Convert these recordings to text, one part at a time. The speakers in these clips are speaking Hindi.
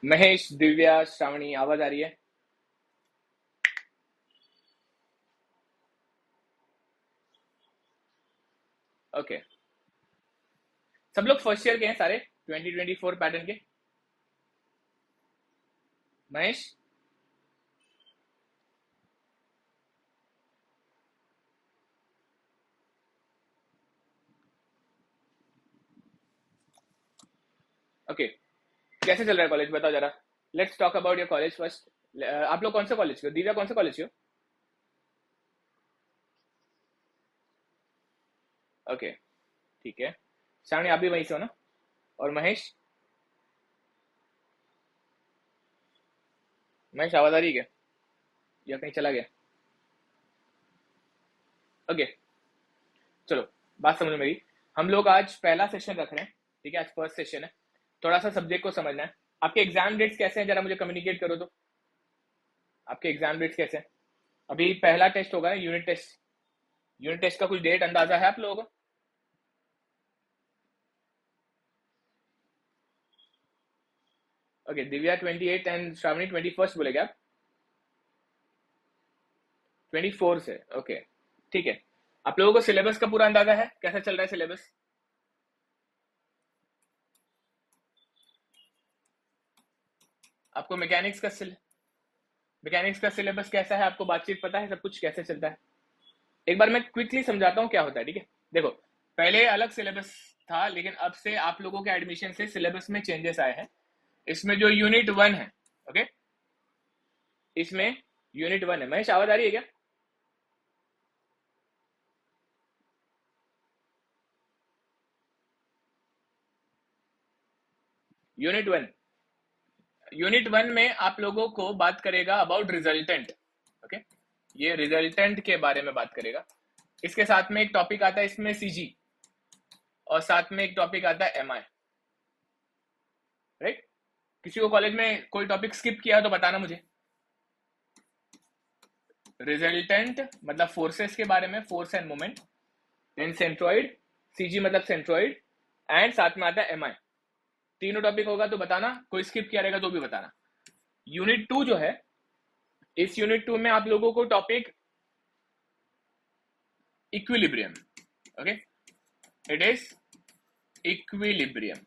महेश, दिव्या, श्रावणी, आवाज आ रही है? ओके। सब लोग फर्स्ट ईयर के हैं सारे, 2024 पैटर्न के? महेश? ओके। कैसे चल रहा है कॉलेज, बताओ जरा। Let's talk about your college first. आप लोग कौन से कॉलेज के हो? दिव्या कौन से कॉलेज के हो? ओके, ठीक है। श्रावणी, आप भी वहीं से हो ना? और महेश? महेश, आवाज आ रही है क्या, या कहीं चला गया? ओके, चलो, बात समझो मेरी। हम लोग आज पहला सेशन रख रहे हैं, ठीक है? आज फर्स्ट सेशन है। थोड़ा सा सब्जेक्ट को समझना है। आपके एग्जाम डेट्स कैसे हैं, जरा मुझे कम्युनिकेट करो तो। आपके एग्जाम डेट्स कैसे हैं? अभी पहला टेस्ट होगा ना, यूनिट टेस्ट। यूनिट टेस्ट का कुछ डेट अंदाजा है आप लोगों को? ओके, दिव्या 28 एंड श्रावणी 21 बोले क्या आप? 24 से, ओके, ठीक है। आप लोगों को सिलेबस का पूरा अंदाजा है, कैसा चल रहा है सिलेबस? आपको मैकेनिक्स का सिलेबस कैसा है, आपको बातचीत पता है, सब कुछ कैसे चलता है? एक बार मैं क्विकली समझाता हूँ क्या होता है, ठीक है? देखो, पहले अलग सिलेबस था, लेकिन अब से आप लोगों के एडमिशन से सिलेबस में चेंजेस आए हैं। इसमें जो यूनिट 1 है, ओके, इसमें यूनिट 1 है। महेश, आवाज आ रही है क्या? यूनिट 1, यूनिट 1 में आप लोगों को बात करेगा अबाउट रिजल्टेंट, ओके? ये रिजल्टेंट के बारे में बात करेगा। इसके साथ में एक टॉपिक आता है इसमें सीजी, और साथ में एक टॉपिक आता है एमआई, राइट? किसी को कॉलेज में कोई टॉपिक स्किप किया तो बताना मुझे। रिजल्टेंट मतलब फोर्सेस के बारे में, force and moment. Then centroid, CG मतलब सेंट्रॉइड, एंड साथ में आता है एमआई। तीनों टॉपिक होगा तो बताना, कोई स्किप किया रहेगा तो भी बताना। यूनिट 2 जो है, इस यूनिट 2 में आप लोगों को topic equilibrium, okay? It is equilibrium.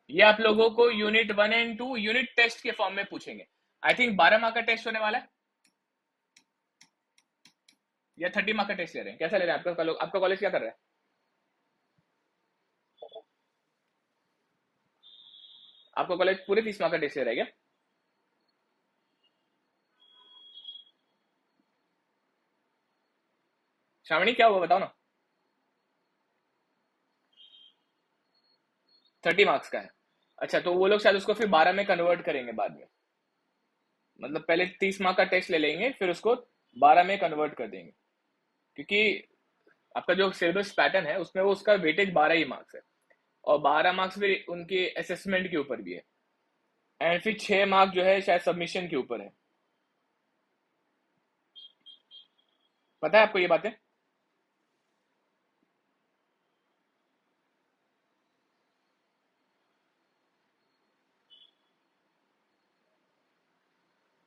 ये आप लोगों को यूनिट 1 एंड 2 यूनिट टेस्ट के फॉर्म में पूछेंगे। आई थिंक 12 मार्क का टेस्ट होने वाला है, या 30 मार्क का टेस्ट ले रहे हैं, कैसा ले रहे हैं? आपका कॉलेज क्या कर रहा है? आपका कॉलेज पूरे 30 मार्क का टेस्ट ले रहा है क्या? श्रावणी, क्या हुआ बताओ ना। 30 मार्क्स का है? अच्छा, तो वो लोग शायद उसको फिर 12 में कन्वर्ट करेंगे बाद में। मतलब पहले 30 मार्क का टेस्ट ले लेंगे, फिर उसको 12 में कन्वर्ट कर देंगे। क्योंकि आपका जो सिलेबस पैटर्न है उसमें वो उसका वेटेज 12 ही मार्क्स है, और 12 मार्क्स फिर उनके असेसमेंट के ऊपर भी है, एंड फिर 6 मार्क जो है शायद सबमिशन के ऊपर है। पता है आपको ये बातें?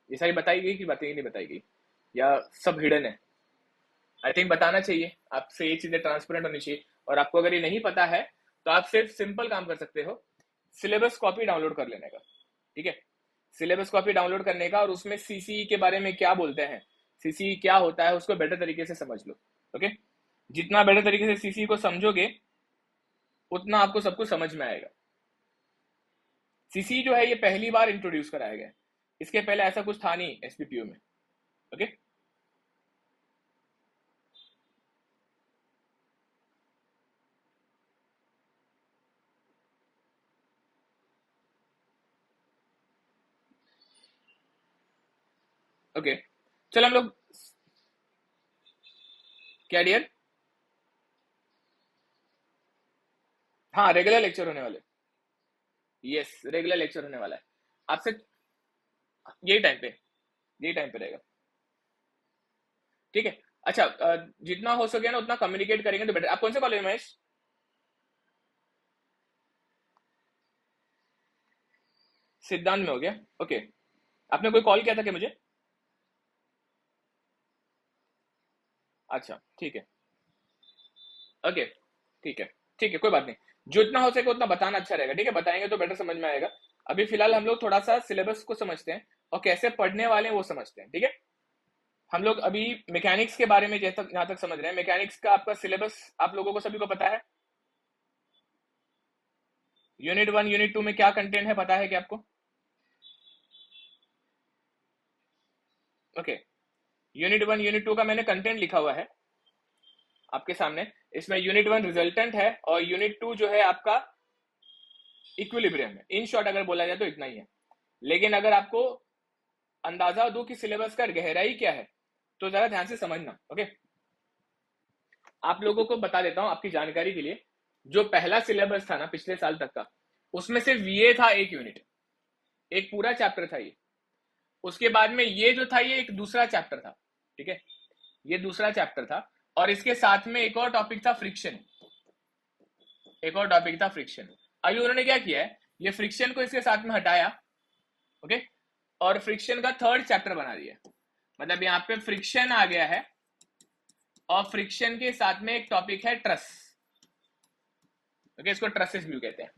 ये सारी बताई गई कि बातें ही नहीं बताई गई, या सब हिडन है? आई थिंक बताना चाहिए, आपसे ये चीजें ट्रांसपेरेंट होनी चाहिए। और आपको अगर ये नहीं पता है तो आप सिर्फ सिंपल काम कर सकते हो, सिलेबस कॉपी डाउनलोड कर लेने का, ठीक है? सिलेबस कॉपी डाउनलोड करने का, और उसमें सीसी के बारे में क्या बोलते हैं, सीसी क्या होता है, उसको बेटर तरीके से समझ लो, ओके? जितना बेटर तरीके से सीसी को समझोगे, उतना आपको सब कुछ समझ में आएगा। सीसी जो है ये पहली बार इंट्रोड्यूस कराया गया है, इसके पहले ऐसा कुछ था नहीं एसपीपीयू में, ओके? ओके, चलो हम लोग। क्या डियर? हाँ, रेगुलर लेक्चर होने वाले। यस, रेगुलर लेक्चर होने वाला है आपसे। यही टाइम पे, यही टाइम पे रहेगा, ठीक है? अच्छा, जितना हो सके ना उतना कम्युनिकेट करेंगे तो बेटर। आप कौन से कॉलेज में, महेश? सिद्धांत में हो गया, ओके। आपने कोई कॉल किया था क्या मुझे? अच्छा ठीक है, ओके ठीक है, ठीक है, कोई बात नहीं। जितना हो सके उतना बताना अच्छा रहेगा, ठीक है, बताएंगे तो बेटर समझ में आएगा। अभी फिलहाल हम लोग थोड़ा सा सिलेबस को समझते हैं और कैसे पढ़ने वाले हैं वो समझते हैं, ठीक है। हम लोग अभी मैकेनिक्स के बारे में जहाँ तक समझ रहे हैं, मैकेनिक्स का आपका सिलेबस आप लोगों को सभी को पता है। यूनिट 1 यूनिट 2 में क्या कंटेंट है पता है क्या आपको? ओके, यूनिट 1 यूनिट 2 का मैंने कंटेंट लिखा हुआ है आपके सामने। इसमें यूनिट 1 रिजल्टेंट है और यूनिट 2 जो है आपका इक्विलिब्रियम है। इन शॉर्ट अगर बोला जाए तो इतना ही है, लेकिन अगर आपको अंदाजा दो कि सिलेबस का गहराई क्या है तो जरा ध्यान से समझना, ओके। आप लोगों को बता देता हूं आपकी जानकारी के लिए, जो पहला सिलेबस था ना पिछले साल तक का, उसमें से वीए था एक यूनिट, एक पूरा चैप्टर था ये। उसके बाद में ये जो था ये एक दूसरा चैप्टर था, ठीक है, ये दूसरा चैप्टर था। और इसके साथ में एक और टॉपिक था फ्रिक्शन, एक और टॉपिक था फ्रिक्शन। अभी उन्होंने क्या किया है, ये फ्रिक्शन को इसके साथ में हटाया, ओके, और फ्रिक्शन का थर्ड चैप्टर बना दिया। मतलब यहाँ पे फ्रिक्शन आ गया है और फ्रिक्शन के साथ में एक टॉपिक है ट्रस, ओके, इसको ट्रसेस भी कहते हैं।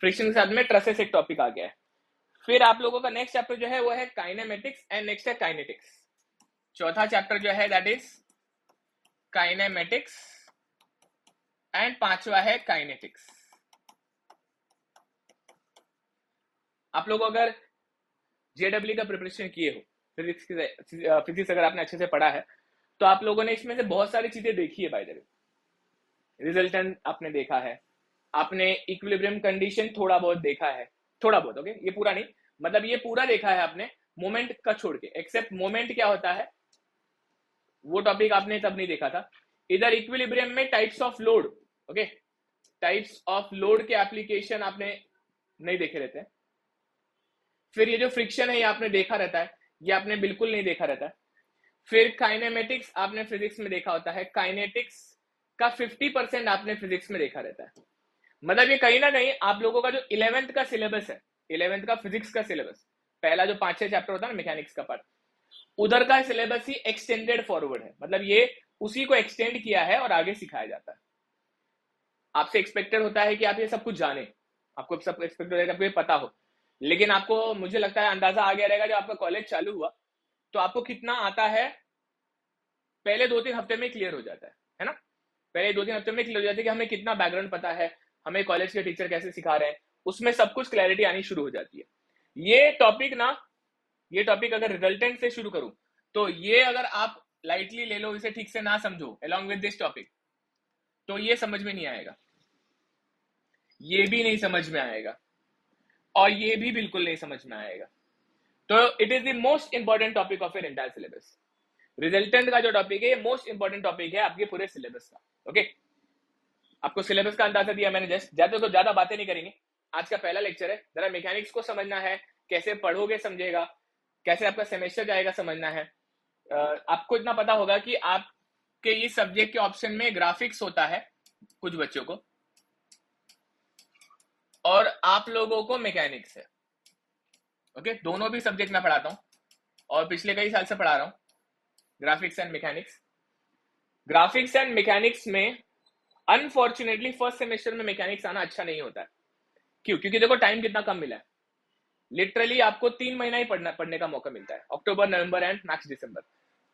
फ्रिक्शन के साथ में ट्रसेस एक टॉपिक आ गया है। फिर आप लोगों का नेक्स्ट चैप्टर जो है वो है काइनेमेटिक्स एंड नेक्स्ट है काइनेटिक्स। चौथा चैप्टर जो है दैट इज काइनेमेटिक्स एंड पांचवा है काइनेटिक्स। आप लोग अगर जेडब्ल्यू का प्रिपरेशन किए हो, फिजिक्स अगर आपने अच्छे से पढ़ा है तो आप लोगों ने इसमें से बहुत सारी चीजें देखी है। बाय द वे, रिजल्टेंट आपने देखा है, आपने इक्विलिब्रियम कंडीशन थोड़ा बहुत देखा है, थोड़ा बहुत, ओके, ये पूरा नहीं, मतलब ये पूरा देखा है आपने मोमेंट का छोड़ के। एक्सेप्ट मोमेंट क्या होता है वो टॉपिक आपने तब नहीं देखा था। इधर इक्विलिब्रियम में types of load, okay, types of load के एप्लीकेशन आपने नहीं देखे रहते हैं। फिर ये जो फ्रिक्शन है ये आपने देखा रहता है, ये आपने बिल्कुल नहीं देखा रहता है। फिर काइनेमेटिक्स आपने फिजिक्स में देखा होता है, काइनेटिक्स का 50% आपने फिजिक्स में देखा रहता है। मतलब ये कहीं ना कहीं आप लोगों का जो 11th का सिलेबस है, 11th का फिजिक्स का सिलेबस, पहला जो 5-6 चैप्टर होता है ना मैकेनिक्स का पार्ट, उधर का सिलेबस ही एक्सटेंडेड फॉरवर्ड है। मतलब ये उसी को एक्सटेंड किया है और आगे सिखाया जाता है। आपसे एक्सपेक्टेड होता है कि आप ये सब कुछ जाने, आपको सब एक्सपेक्टेड होता है आपको ये पता हो, लेकिन आपको मुझे लगता है अंदाजा आ गया रहेगा जब आपका कॉलेज चालू हुआ तो आपको कितना आता है पहले 2-3 हफ्ते में क्लियर हो जाता है ना। पहले 2-3 हफ्ते में क्लियर हो जाता है कि हमें कितना बैकग्राउंड पता है, हमें कॉलेज के टीचर कैसे सिखा रहे हैं, उसमें सब कुछ क्लैरिटी आनी शुरू हो जाती है। ये टॉपिक ना, ये टॉपिक अगर रिजल्टेंट से शुरू करूं तो ये अगर आप लाइटली ले लो, इसे ठीक से ना समझो अलॉन्ग विद दिस टॉपिक, तो ये समझ में नहीं आएगा, ये भी नहीं समझ में आएगा और ये भी बिल्कुल नहीं समझ में आएगा। तो it is the most important topic of an entire syllabus. Resultant का जो टॉपिक है ये मोस्ट इंपॉर्टेंट टॉपिक है आपके पूरे सिलेबस का, ओके। आपको सिलेबस का अंदाजा दिया मैंने जस्ट, ज्यादा बातें नहीं करेंगे। आज का पहला लेक्चर है, जरा मैकेनिक्स को समझना है, कैसे पढ़ोगे समझेगा, कैसे आपका सेमेस्टर जाएगा समझना है। आपको इतना पता होगा कि आपके इस सब्जेक्ट के ऑप्शन में ग्राफिक्स होता है कुछ बच्चों को, और आप लोगों को मैकेनिक्स है, ओके। दोनों भी सब्जेक्ट मैं पढ़ाता हूं और पिछले कई साल से पढ़ा रहा हूं, graphics and mechanics. Graphics and mechanics में अनफॉर्चुनेटली फर्स्ट सेमेस्टर में मैकेनिक्स आना अच्छा नहीं होता है। क्यों? क्योंकि देखो टाइम कितना कम मिला है, लिटरली आपको 3 महीना ही पढ़ने का मौका मिलता है, अक्टूबर नवंबर एंड मैक्स दिसंबर।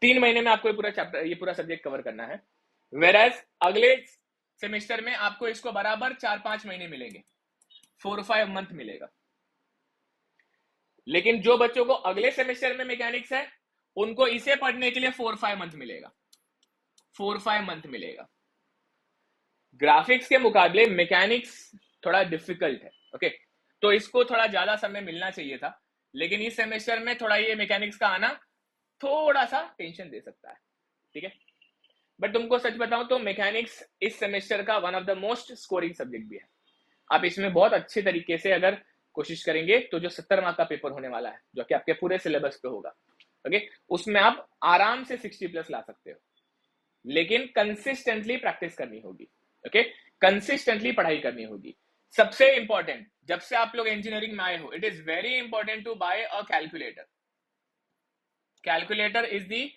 3 महीने में आपको ये पूरा चैप्टर, ये पूरा सब्जेक्ट कवर करना है। वेराज अगले सेमेस्टर में आपको इसको बराबर 4-5 महीने मिलेंगे, 4-5 मंथ मिलेगा। लेकिन जो बच्चों को अगले सेमेस्टर में मैकेनिक्स है उनको इसे पढ़ने के लिए 4-5 मंथ मिलेगा, 4-5 मंथ मिलेगा। ग्राफिक्स के मुकाबले मैकेनिक्स थोड़ा डिफिकल्ट है, ओके। तो इसको थोड़ा ज्यादा समय मिलना चाहिए था, लेकिन इस सेमेस्टर में थोड़ा ये मैकेनिक्स का आना थोड़ा सा टेंशन दे सकता है, ठीक है। बट तुमको सच बताऊं तो मैकेनिक्स इस सेमेस्टर का one of the most scoring subject भी है। आप इसमें बहुत अच्छे तरीके से अगर कोशिश करेंगे तो जो 70 मार्क का पेपर होने वाला है, जो कि आपके पूरे सिलेबस पे होगा, ओके, उसमें आप आराम से 60+ ला सकते हो। लेकिन कंसिस्टेंटली प्रैक्टिस करनी होगी, ओके, कंसिस्टेंटली पढ़ाई करनी होगी। सबसे इंपॉर्टेंट, जब से आप लोग इंजीनियरिंग में आए हो, it is very important to buy a calculator. Calculator is the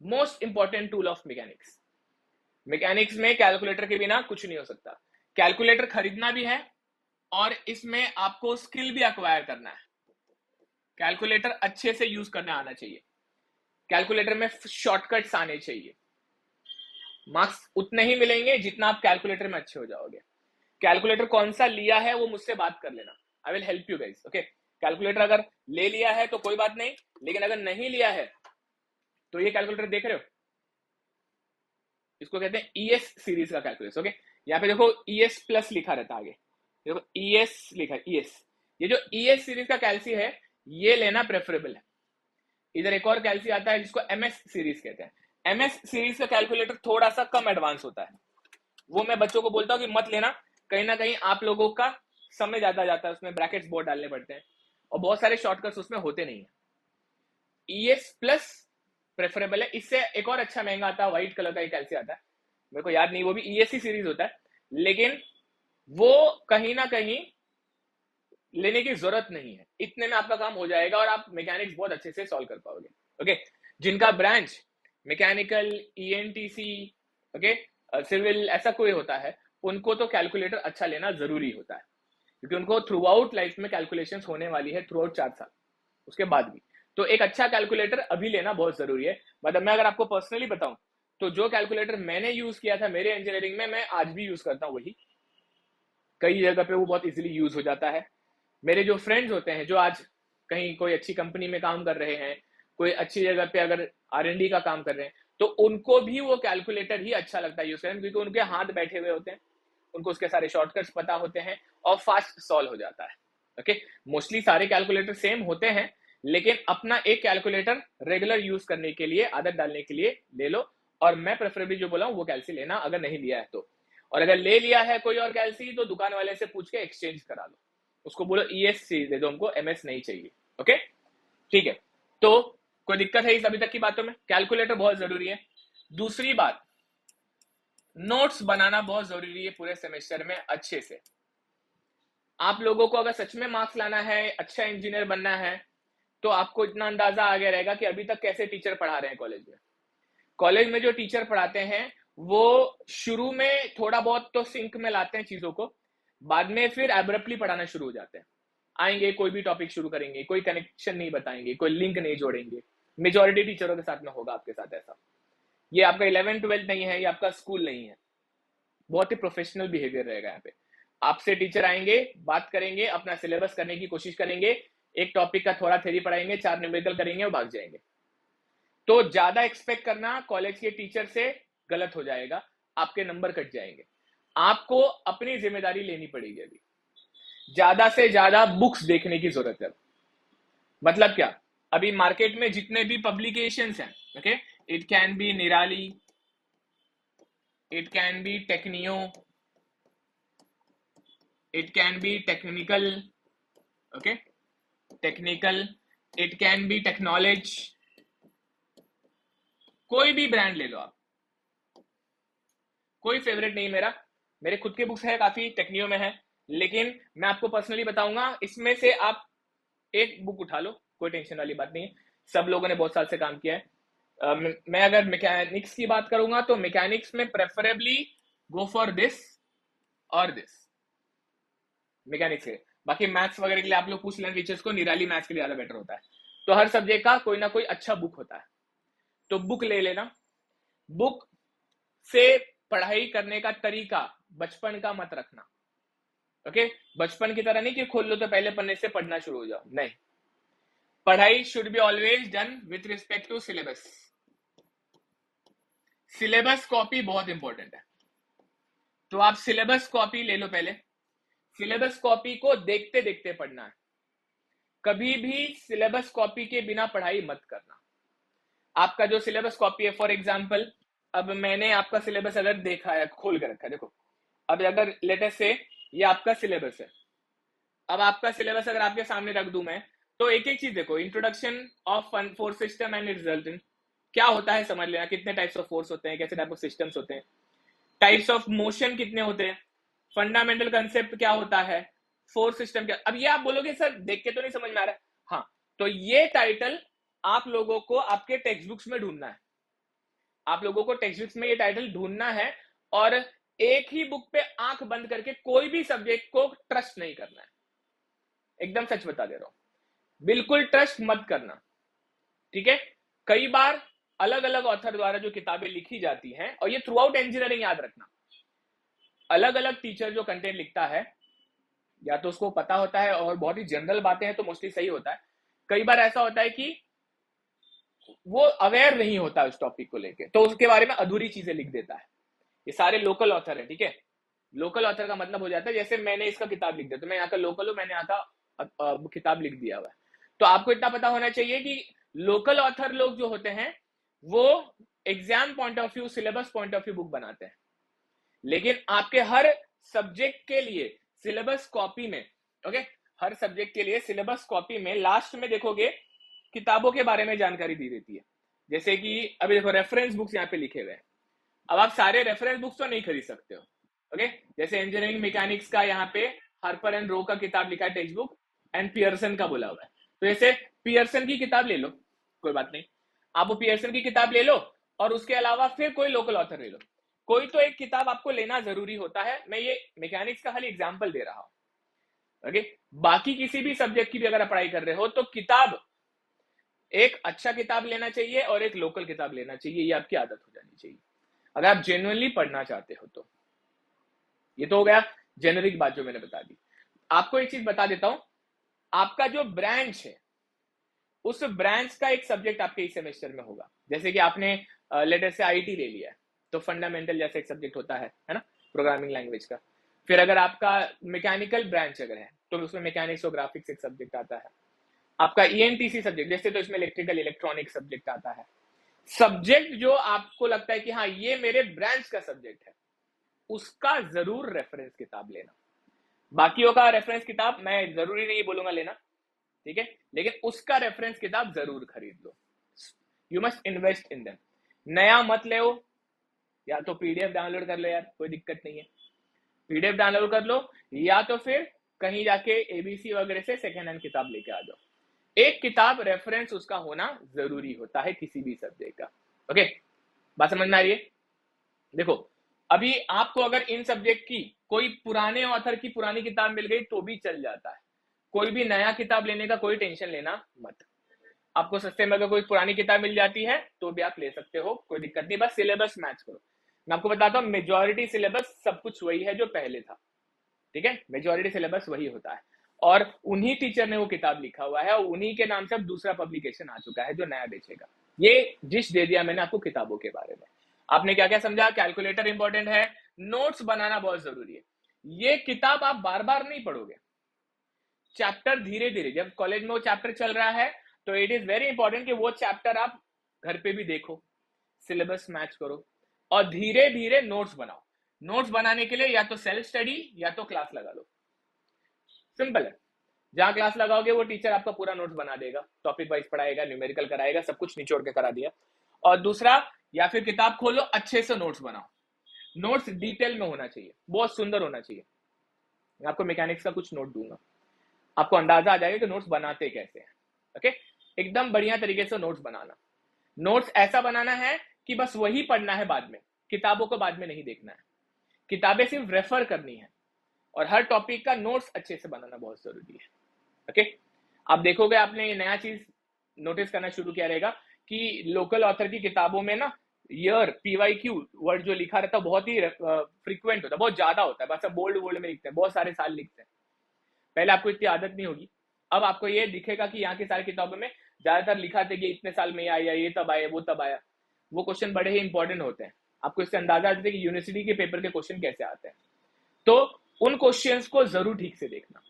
most important tool of mechanics. Mechanics में कैलकुलेटर के बिना कुछ नहीं हो सकता. कैलकुलेटर खरीदना भी है और इसमें आपको स्किल भी अक्वायर करना है. कैलकुलेटर अच्छे से यूज करना आना चाहिए. कैलकुलेटर में शॉर्टकट्स आने चाहिए. मार्क्स उतने ही मिलेंगे जितना आप कैलकुलेटर में अच्छे हो जाओगे. कैलकुलेटर कौन सा लिया है वो मुझसे बात कर लेना. I will help you guys. Okay, calculator अगर ले लिया है तो कोई बात नहीं, लेकिन अगर नहीं लिया है तो ये कैलकुलेटर देख रहे हो, इसको कहते हैं ईएस सीरीज का कैलकुलेटर. ओके, यहाँ पे देखो ईएस प्लस लिखा रहता है आगे, देखो ईएस लिखा है, ईएस. ये जो ईएस सीरीज का कैलसी है ये लेना प्रेफरेबल है. इधर एक और कैलसी आता है जिसको एमएस सीरीज कहते हैं. एमएस सीरीज का कैलकुलेटर थोड़ा सा कम एडवांस होता है. वो मैं बच्चों को बोलता हूँ कि मत लेना, कहीं ना कहीं आप लोगों का समय ज्यादा जाता है, उसमें ब्रैकेट्स बहुत डालने पड़ते हैं और बहुत सारे शॉर्टकट्स उसमें होते नहीं है. ईएस प्लस प्रेफरेबल है. इससे एक और अच्छा महंगा आता है, व्हाइट कलर का एक कैलसी आता है, मेरे को याद नहीं, वो भी ईएससी सीरीज होता है, लेकिन वो कहीं ना कहीं लेने की जरूरत नहीं है. इतने में आपका काम हो जाएगा और आप मैकेनिक्स बहुत अच्छे से सॉल्व कर पाओगे. ओके, जिनका branch mechanical, ENTC, okay, civil ऐसा कोई होता है, उनको तो कैलकुलेटर अच्छा लेना जरूरी होता है, क्योंकि उनको थ्रू आउट लाइफ में कैलकुलेशंस होने वाली है, थ्रू आउट 4 साल, उसके बाद भी. तो एक अच्छा कैलकुलेटर अभी लेना बहुत जरूरी है. मतलब मैं अगर आपको पर्सनली बताऊं तो जो कैलकुलेटर मैंने यूज किया था मेरे इंजीनियरिंग में, मैं आज भी यूज करता हूं वही. कई जगह पे वो बहुत इजीली यूज हो जाता है. मेरे जो फ्रेंड्स होते हैं जो आज कहीं कोई अच्छी कंपनी में काम कर रहे हैं, कोई अच्छी जगह पे अगर R&D का काम कर रहे हैं, तो उनको भी वो कैलकुलेटर ही अच्छा लगता है यूज करने, क्योंकि उनके हाथ बैठे हुए होते हैं, उनको उसके सारे शॉर्टकट्स पता होते हैं और फास्ट सॉल्व हो जाता है. ओके, मोस्टली सारे कैलकुलेटर सेम होते हैं, लेकिन अपना एक कैलकुलेटर रेगुलर यूज करने के लिए, आदत डालने के लिए ले लो. और मैं प्रेफरेबली जो बोला हूं वो कैलसी लेना, अगर नहीं लिया है तो. और अगर ले लिया है कोई और कैलसी तो दुकान वाले से पूछ के एक्सचेंज करा लो, उसको बोलो ईएस दे दो हमको, एमएस नहीं चाहिए. ओके, ठीक है. तो कोई दिक्कत है इस अभी तक की बातों में? कैलकुलेटर बहुत जरूरी है. दूसरी बात, नोट्स बनाना बहुत जरूरी है पूरे सेमेस्टर में अच्छे से. आप लोगों को अगर सच में मार्क्स लाना है, अच्छा इंजीनियर बनना है, तो आपको इतना अंदाजा आ गया रहेगा कि अभी तक कैसे टीचर पढ़ा रहे हैं कॉलेज में. कॉलेज में जो टीचर पढ़ाते हैं वो शुरू में थोड़ा बहुत तो सिंक में लाते हैं चीजों को, बाद में फिर एब्रप्टली पढ़ाना शुरू हो जाते हैं. आएंगे, कोई भी टॉपिक शुरू करेंगे, कोई कनेक्शन नहीं बताएंगे, कोई लिंक नहीं जोड़ेंगे. मेजोरिटी टीचरों के साथ में होगा आपके साथ ऐसा. ये आपका 11th-12th नहीं है, ये आपका स्कूल नहीं है. बहुत ही प्रोफेशनल बिहेवियर रहेगा यहाँ पे. आपसे टीचर आएंगे, बात करेंगे, अपना सिलेबस करने की कोशिश करेंगे, एक टॉपिक का थोड़ा थ्योरी पढ़ाएंगे, 4 न्यूमेरिकल करेंगे और भाग जाएंगे. तो ज्यादा एक्सपेक्ट करना कॉलेज के टीचर से गलत हो जाएगा, आपके नंबर कट जाएंगे. आपको अपनी जिम्मेदारी लेनी पड़ेगी. अभी ज्यादा से ज्यादा बुक्स देखने की जरूरत है. मतलब क्या, अभी मार्केट में जितने भी पब्लिकेशंस हैं, okay, it can be Nirali, it can be Techneo, it can be technical, okay, technical, it can be Techknowledge, कोई भी ब्रांड ले लो आप, कोई फेवरेट नहीं मेरा. मेरे खुद के बुक्स है, काफी टेक्नियो में है, लेकिन मैं आपको पर्सनली बताऊंगा, इसमें से आप एक बुक उठा लो, कोई टेंशन वाली बात नहीं है. सब लोगों ने बहुत साल से काम किया है. मैं अगर मैकेनिक्स की बात करूंगा तो मैकेनिक्स में प्रेफरेबली गो फॉर दिस और दिस, मैकेनिक्स के. बाकी मैथ्स वगैरह के लिए आप लोग पूछ लें टीचर्स को, निराली मैथ्स के लिए ज्यादा बेटर होता है. तो हर सब्जेक्ट का कोई ना कोई अच्छा बुक होता है, तो बुक ले लेना. बुक से पढ़ाई करने का तरीका बचपन का मत रखना. ओके, बचपन की तरह नहीं कि खोल लो तो पहले पन्ने से पढ़ना शुरू हो जाओ, नहीं. पढ़ाई should be always done with respect to syllabus. Syllabus copy बहुत इंपॉर्टेंट है, तो आप सिलेबस कॉपी ले लो पहले. सिलेबस कॉपी को देखते देखते पढ़ना है. कभी भी सिलेबस कॉपी के बिना पढ़ाई मत करना. आपका जो सिलेबस कॉपी है, फॉर एग्जाम्पल, अब मैंने आपका सिलेबस अगर देखा है, खोल के रखा है, देखो, अब अगर लेटेस्ट से ये आपका सिलेबस है, अब आपका सिलेबस अगर आपके सामने रख दूं मैं, तो एक एक चीज देखो. Introduction of force system and resultant, क्या होता है समझ लेना. कितने टाइप्स ऑफ फोर्स होते हैं, कैसे टाइप ऑफ सिस्टम्स होते हैं, टाइप्स ऑफ मोशन कितने होते हैं, फंडामेंटल कंसेप्ट क्या होता है, फोर्स सिस्टम क्या। अब ये आप बोलोगे सर देख के तो नहीं समझ में आ रहा है, हाँ, तो ये टाइटल आप लोगों को आपके टेक्स्ट बुक्स में ढूंढना है, आप लोगों को टेक्स्ट बुक्स में ये टाइटल ढूंढना है, और एक ही बुक पे आंख बंद करके कोई भी सब्जेक्ट को ट्रस्ट नहीं करना है, एकदम सच बता दे रहा हूं, बिल्कुल ट्रस्ट मत करना, ठीक है। कई बार अलग अलग ऑथर द्वारा जो किताबें लिखी जाती हैं, और ये थ्रू आउट इंजीनियरिंग याद रखना, अलग अलग टीचर जो कंटेंट लिखता है या तो उसको पता होता है, और बहुत ही जनरल बातें हैं तो मोस्टली सही होता है, कई बार ऐसा होता है कि वो अवेयर नहीं होता उस टॉपिक को लेके, तो उसके बारे में अधूरी चीजें लिख देता है। ये सारे लोकल ऑथर है, ठीक है। लोकल ऑथर का मतलब हो जाता है जैसे मैंने इसका किताब लिख दिया, तो मैं यहाँ का लोकल हूं, मैंने यहाँ का किताब लिख दिया हुआ है। तो आपको इतना पता होना चाहिए कि लोकल ऑथर लोग जो होते हैं वो exam point of view, syllabus point of view book बनाते हैं, लेकिन आपके हर सब्जेक्ट के लिए सिलेबस कॉपी में, ओके, हर सब्जेक्ट के लिए सिलेबस कॉपी में लास्ट में देखोगे किताबों के बारे में जानकारी दी रहती है। जैसे कि अभी देखो रेफरेंस बुक्स यहाँ पे लिखे हुए हैं, अब आप सारे रेफरेंस बुक्स तो नहीं खरीद सकते हो, ओके। जैसे इंजीनियरिंग मैकेनिक्स का यहाँ पे हार्पर एंड रो का किताब लिखा है टेक्स्ट बुक, एंड पियर्सन का बोला हुआ है, तो जैसे पियर्सन की किताब ले लो, कोई बात नहीं, आप वो पियर्सन की किताब ले लो, और उसके अलावा फिर कोई लोकल ऑथर ले लो, कोई तो एक किताब आपको लेना जरूरी होता है। मैं ये मैकेनिक्स का खाली एग्जाम्पल दे रहा हूं, ओके। बाकी किसी भी सब्जेक्ट की भी अगर आप पढ़ाई कर रहे हो तो किताब, एक अच्छा किताब लेना चाहिए और एक लोकल किताब लेना चाहिए, ये आपकी आदत हो जानी चाहिए अगर आप जेन्युइनली पढ़ना चाहते हो तो। ये तो हो गया जेनरिक बात जो मैंने बता दी। आपको एक चीज बता देता हूं, आपका जो ब्रांच है उस ब्रांच का एक सब्जेक्ट आपके इस सेमेस्टर में होगा। जैसे कि आपने लेटर से आईटी ले लिया है, तो फंडामेंटल जैसे एक सब्जेक्ट होता है ना, प्रोग्रामिंग लैंग्वेज का। फिर अगर आपका मैकेनिकल ब्रांच अगर है तो उसमें मैकेनिक्स और ग्राफिक्स एक सब्जेक्ट आता है। आपका ईएनटीसी सब्जेक्ट जैसे तो इसमें इलेक्ट्रिकल इलेक्ट्रॉनिक सब्जेक्ट आता है। सब्जेक्ट जो आपको लगता है कि हाँ ये मेरे ब्रांच का सब्जेक्ट है, उसका जरूर रेफरेंस किताब लेना। बाकियों का रेफरेंस किताब मैं जरूरी नहीं बोलूंगा लेना, ठीक है, लेकिन उसका रेफरेंस किताब जरूर खरीद लो। You must invest in them. नया मत ले, या तो पीडीएफ डाउनलोड कर लो यार, कोई दिक्कत नहीं है, पीडीएफ डाउनलोड कर लो, या तो फिर कहीं जाके एबीसी वगैरह से सेकेंड हैंड किताब लेके आ जाओ। एक किताब रेफरेंस उसका होना जरूरी होता है किसी भी सब्जेक्ट का, ओके। बात समझ में आ रही है? देखो अभी आपको अगर इन सब्जेक्ट की कोई पुराने ऑथर की पुरानी किताब मिल गई तो भी चल जाता है, कोई भी नया किताब लेने का कोई टेंशन लेना मत। आपको सस्ते में अगर कोई पुरानी किताब मिल जाती है तो भी आप ले सकते हो, कोई दिक्कत नहीं, बस सिलेबस मैच करो। मैं आपको बताता हूँ मेजॉरिटी सिलेबस सब कुछ वही है जो पहले था, ठीक है, मेजॉरिटी सिलेबस वही होता है, और उन्हीं टीचर ने वो किताब लिखा हुआ है, और उन्हीं के नाम से अब दूसरा पब्लिकेशन आ चुका है जो नया बेचेगा। ये जिस दे दिया मैंने आपको किताबों के बारे में। आपने क्या क्या समझा? कैलकुलेटर इंपॉर्टेंट है, नोट्स बनाना बहुत जरूरी है। ये किताब आप बार बार नहीं पढ़ोगे, चैप्टर धीरे धीरे, जब कॉलेज में वो चैप्टर चल रहा है तो इट इज वेरी इंपॉर्टेंट कि वो चैप्टर आप घर पे भी देखो, सिलेबस मैच करो, और धीरे धीरे नोट्स बनाओ। नोट्स बनाने के लिए या तो सेल्फ स्टडी या तो क्लास लगा लो, सिंपल है। जहां क्लास लगाओगे वो टीचर आपका पूरा नोट्स बना देगा, टॉपिक वाइज पढ़ाएगा, न्यूमेरिकल कराएगा, सब कुछ निचोड़ के करा दिया। और दूसरा, या फिर किताब खोलो, अच्छे से नोट्स बनाओ, नोट्स डिटेल में होना चाहिए, बहुत सुंदर होना चाहिए। मैं आपको मैकेनिक्स का कुछ नोट दूंगा, आपको अंदाजा आ जाएगा कि नोट्स बनाते कैसे हैं, ओके। एकदम बढ़िया तरीके से नोट्स बनाना। नोट्स ऐसा बनाना है कि बस वही पढ़ना है बाद में, किताबों को बाद में नहीं देखना है, किताबें सिर्फ रेफर करनी है, और हर टॉपिक का नोट्स अच्छे से बनाना बहुत जरूरी है, ओके। आप देखोगे आपने ये नया चीज नोटिस करना शुरू किया रहेगा कि लोकल ऑथर की किताबों में ना ईयर पीवाईक्यू वर्ड जो लिखा रहता है बहुत ही फ्रीक्वेंट होता है, बहुत ज्यादा होता है, बस बोल्ड बोल्ड में लिखते हैं, बहुत सारे साल लिखते हैं। पहले आपको इतनी आदत नहीं होगी, अब आपको ये दिखेगा कि यहाँ की सारी किताबों में ज्यादातर लिखा था कि इतने साल में आया, ये तब आया, वो तब आया। वो क्वेश्चन बड़े ही इंपॉर्टेंट होते हैं, आपको इससे अंदाजा आ जाता है कि यूनिवर्सिटी के पेपर के क्वेश्चन कैसे आते हैं। तो उन क्वेश्चंस को जरूर ठीक से देखना,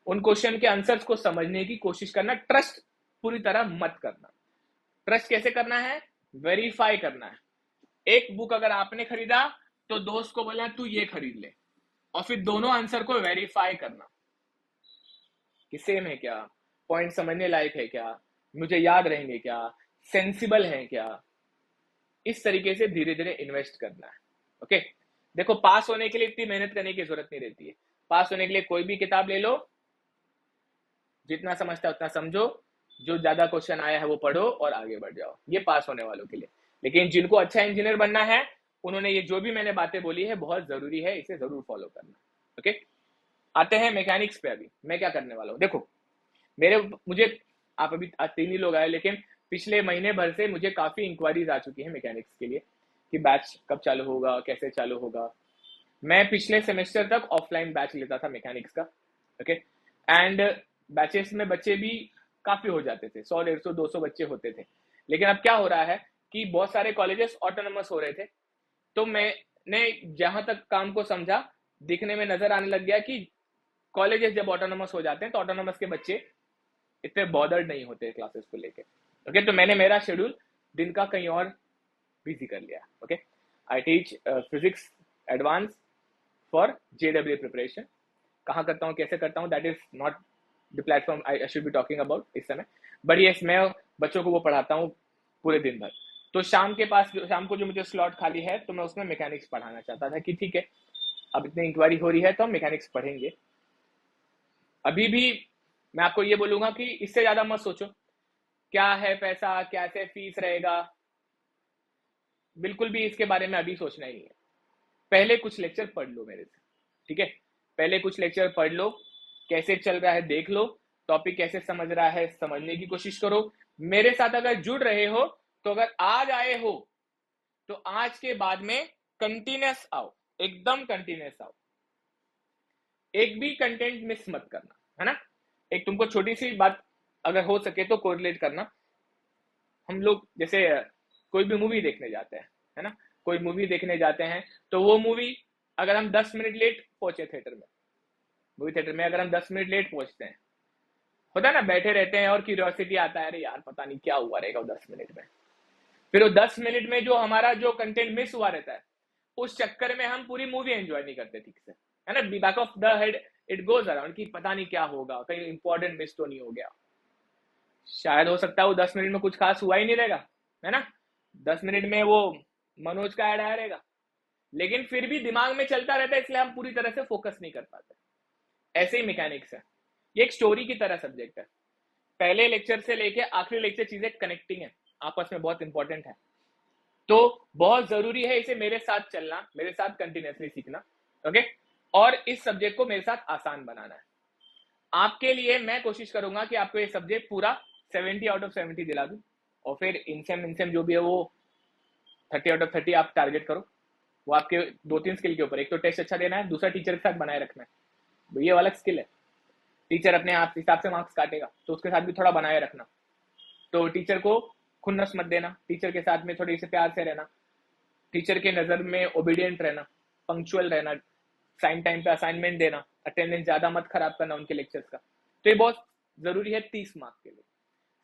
उन क्वेश्चन के आंसर्स को समझने की कोशिश करना, ट्रस्ट पूरी तरह मत करना। ट्रस्ट कैसे करना है? वेरीफाई करना है। एक बुक अगर आपने खरीदा तो दोस्त को बोलना तू ये खरीद ले, और फिर दोनों आंसर को वेरीफाई करना कि सेम है क्या, पॉइंट समझने लायक है क्या, मुझे याद रहेंगे क्या, सेंसिबल है क्या। इस तरीके से धीरे धीरे इन्वेस्ट करना है, ओके। देखो पास होने के लिए इतनी मेहनत करने की जरूरत नहीं रहती है। पास होने के लिए कोई भी किताब ले लो, जितना समझता है उतना समझो, जो ज्यादा क्वेश्चन आया है वो पढ़ो और आगे बढ़ जाओ। ये पास होने वालों के लिए। लेकिन जिनको अच्छा इंजीनियर बनना है, उन्होंने ये जो भी मैंने बातें बोली है बहुत जरूरी है, इसे जरूर फॉलो करना। ओके, आते हैं मैकेनिक्स पे। अभी मैं क्या करने वाला हूँ, देखो मुझे आप अभी 3 ही लोग आए, लेकिन पिछले महीने भर से मुझे काफी इंक्वायरीज आ चुकी है मैकेनिक्स के लिए कि बैच कब चालू होगा, कैसे चालू होगा। मैं पिछले सेमेस्टर तक ऑफलाइन बैच लेता था मैकेनिक्स का। ओके, एंड बैचेस में बच्चे भी काफी हो जाते थे, 100, 150, 200 बच्चे होते थे। लेकिन अब क्या हो रहा है कि बहुत सारे कॉलेजेस ऑटोनोमस हो रहे थे। तो मैंने जहां तक काम को समझा, दिखने में नजर आने लग गया कि कॉलेजेस जब ऑटोनोमस हो जाते हैं तो ऑटोनोमस के बच्चे इतने बॉदर्ड नहीं होते क्लासेस को लेके। ओके, तो मैंने मेरा शेड्यूल दिन का कहीं और बिजी कर लिया। Okay, I teach physics advance for JEE preparation. कहाँ करता हूँ, कैसे करता हूँ, that is not the platform I should be talking about इस समय। बट यस, मैं बच्चों को वो पढ़ाता हूँ पूरे दिन भर। तो शाम को जो मुझे स्लॉट खाली है, तो मैं उसमें मैकेनिक्स पढ़ाना चाहता था कि ठीक है, अब इतनी इंक्वायरी हो रही है तो हम मैकेनिक्स पढ़ेंगे। अभी भी मैं आपको ये बोलूंगा कि इससे ज्यादा मत सोचो क्या है पैसा, कैसे फीस रहेगा, बिल्कुल भी इसके बारे में अभी सोचना ही नहीं है। पहले कुछ लेक्चर पढ़ लो मेरे से, ठीक है? पहले कुछ लेक्चर पढ़ लो, कैसे चल रहा है देख लो, टॉपिक कैसे समझ रहा है समझने की कोशिश करो। मेरे साथ अगर जुड़ रहे हो, तो अगर आज आए हो तो आज के बाद में कंटिन्यूस आओ, एकदम कंटिन्यूस आओ, एक भी कंटेंट मिस मत करना, है ना? एक तुमको छोटी सी बात अगर हो सके तो कोरिलेट करना। हम लोग जैसे कोई भी मूवी देखने जाते हैं, है ना? कोई मूवी देखने जाते हैं तो वो मूवी अगर हम 10 मिनट लेट पहुंचे थिएटर में, मूवी थिएटर में अगर हम 10 मिनट लेट पहुंचते हैं, होता है ना, बैठे रहते हैं और क्यूरियोसिटी आता है, अरे यार पता नहीं क्या हुआ रहेगा वो 10 मिनट में। फिर वो 10 मिनट में जो हमारा जो कंटेंट मिस हुआ रहता है, उस चक्कर में हम पूरी मूवी एंजॉय नहीं करते ठीक से, है ना? Back of the head it goes around कि पता नहीं क्या होगा, कहीं इंपॉर्टेंट मिस तो नहीं हो गया। शायद हो सकता है वो 10 मिनट में कुछ खास हुआ ही नहीं रहेगा, है ना? 10 मिनट में वो मनोज का ऐड आया रहेगा, लेकिन फिर भी दिमाग में चलता रहता है, इसलिए हम पूरी तरह से फोकस नहीं कर पाते। ऐसे ही मैकेनिक्स है, ये एक स्टोरी की तरह सब्जेक्ट है। पहले लेक्चर से लेके आखिरी लेक्चर चीजें कनेक्टिंग है, आपस में बहुत इंपॉर्टेंट है। तो बहुत जरूरी है इसे मेरे साथ चलना, मेरे साथ कंटिन्यूसली सीखना। ओके, और इस सब्जेक्ट को मेरे साथ आसान बनाना है। आपके लिए मैं कोशिश करूंगा कि आपको ये सब्जेक्ट पूरा 70 आउट ऑफ 70 दिला दूं, और फिर इनसेम जो भी है वो 30 आउट ऑफ 30 आप टारगेट करो। वो आपके 2-3 स्किल के ऊपर, एक तो टेस्ट अच्छा देना है, दूसरा टीचर के साथ बनाए रखना है। ये वाला स्किल है, टीचर अपने आप हिसाब से मार्क्स काटेगा, तो उसके साथ भी थोड़ा बनाए रखना। तो टीचर को खुन्नस मत देना, टीचर के साथ में थोड़ी से प्यार से रहना, टीचर के नजर में ओबीडियंट रहना, पंक्चुअल रहना, टाइम पे असाइनमेंट देना, अटेंडेंस ज्यादा मत खराब करना उनके लेक्चर्स का। तो ये बहुत जरूरी है 30 मार्क के लिए।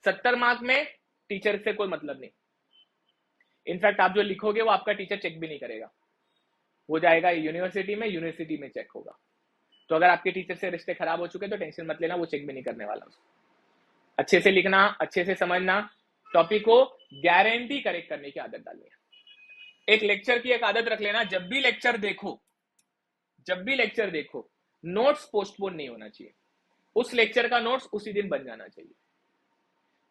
70 मार्क में टीचर से कोई मतलब नहीं। इनफैक्ट आप जो लिखोगे वो आपका टीचर चेक भी नहीं करेगा, वो जाएगा यूनिवर्सिटी में चेक होगा। तो अगर आपके टीचर से रिश्ते खराब हो चुके तो टेंशन मत लेना, वो चेक भी नहीं करने वाला। अच्छे से लिखना, अच्छे से समझना, टॉपिक को गारंटी करेक्ट करने की आदत डालनी है। एक लेक्चर की एक आदत रख लेना, जब भी लेक्चर देखो नोट्स पोस्टपोन नहीं होना चाहिए। उस लेक्चर का नोट्स उसी दिन बन जाना चाहिए।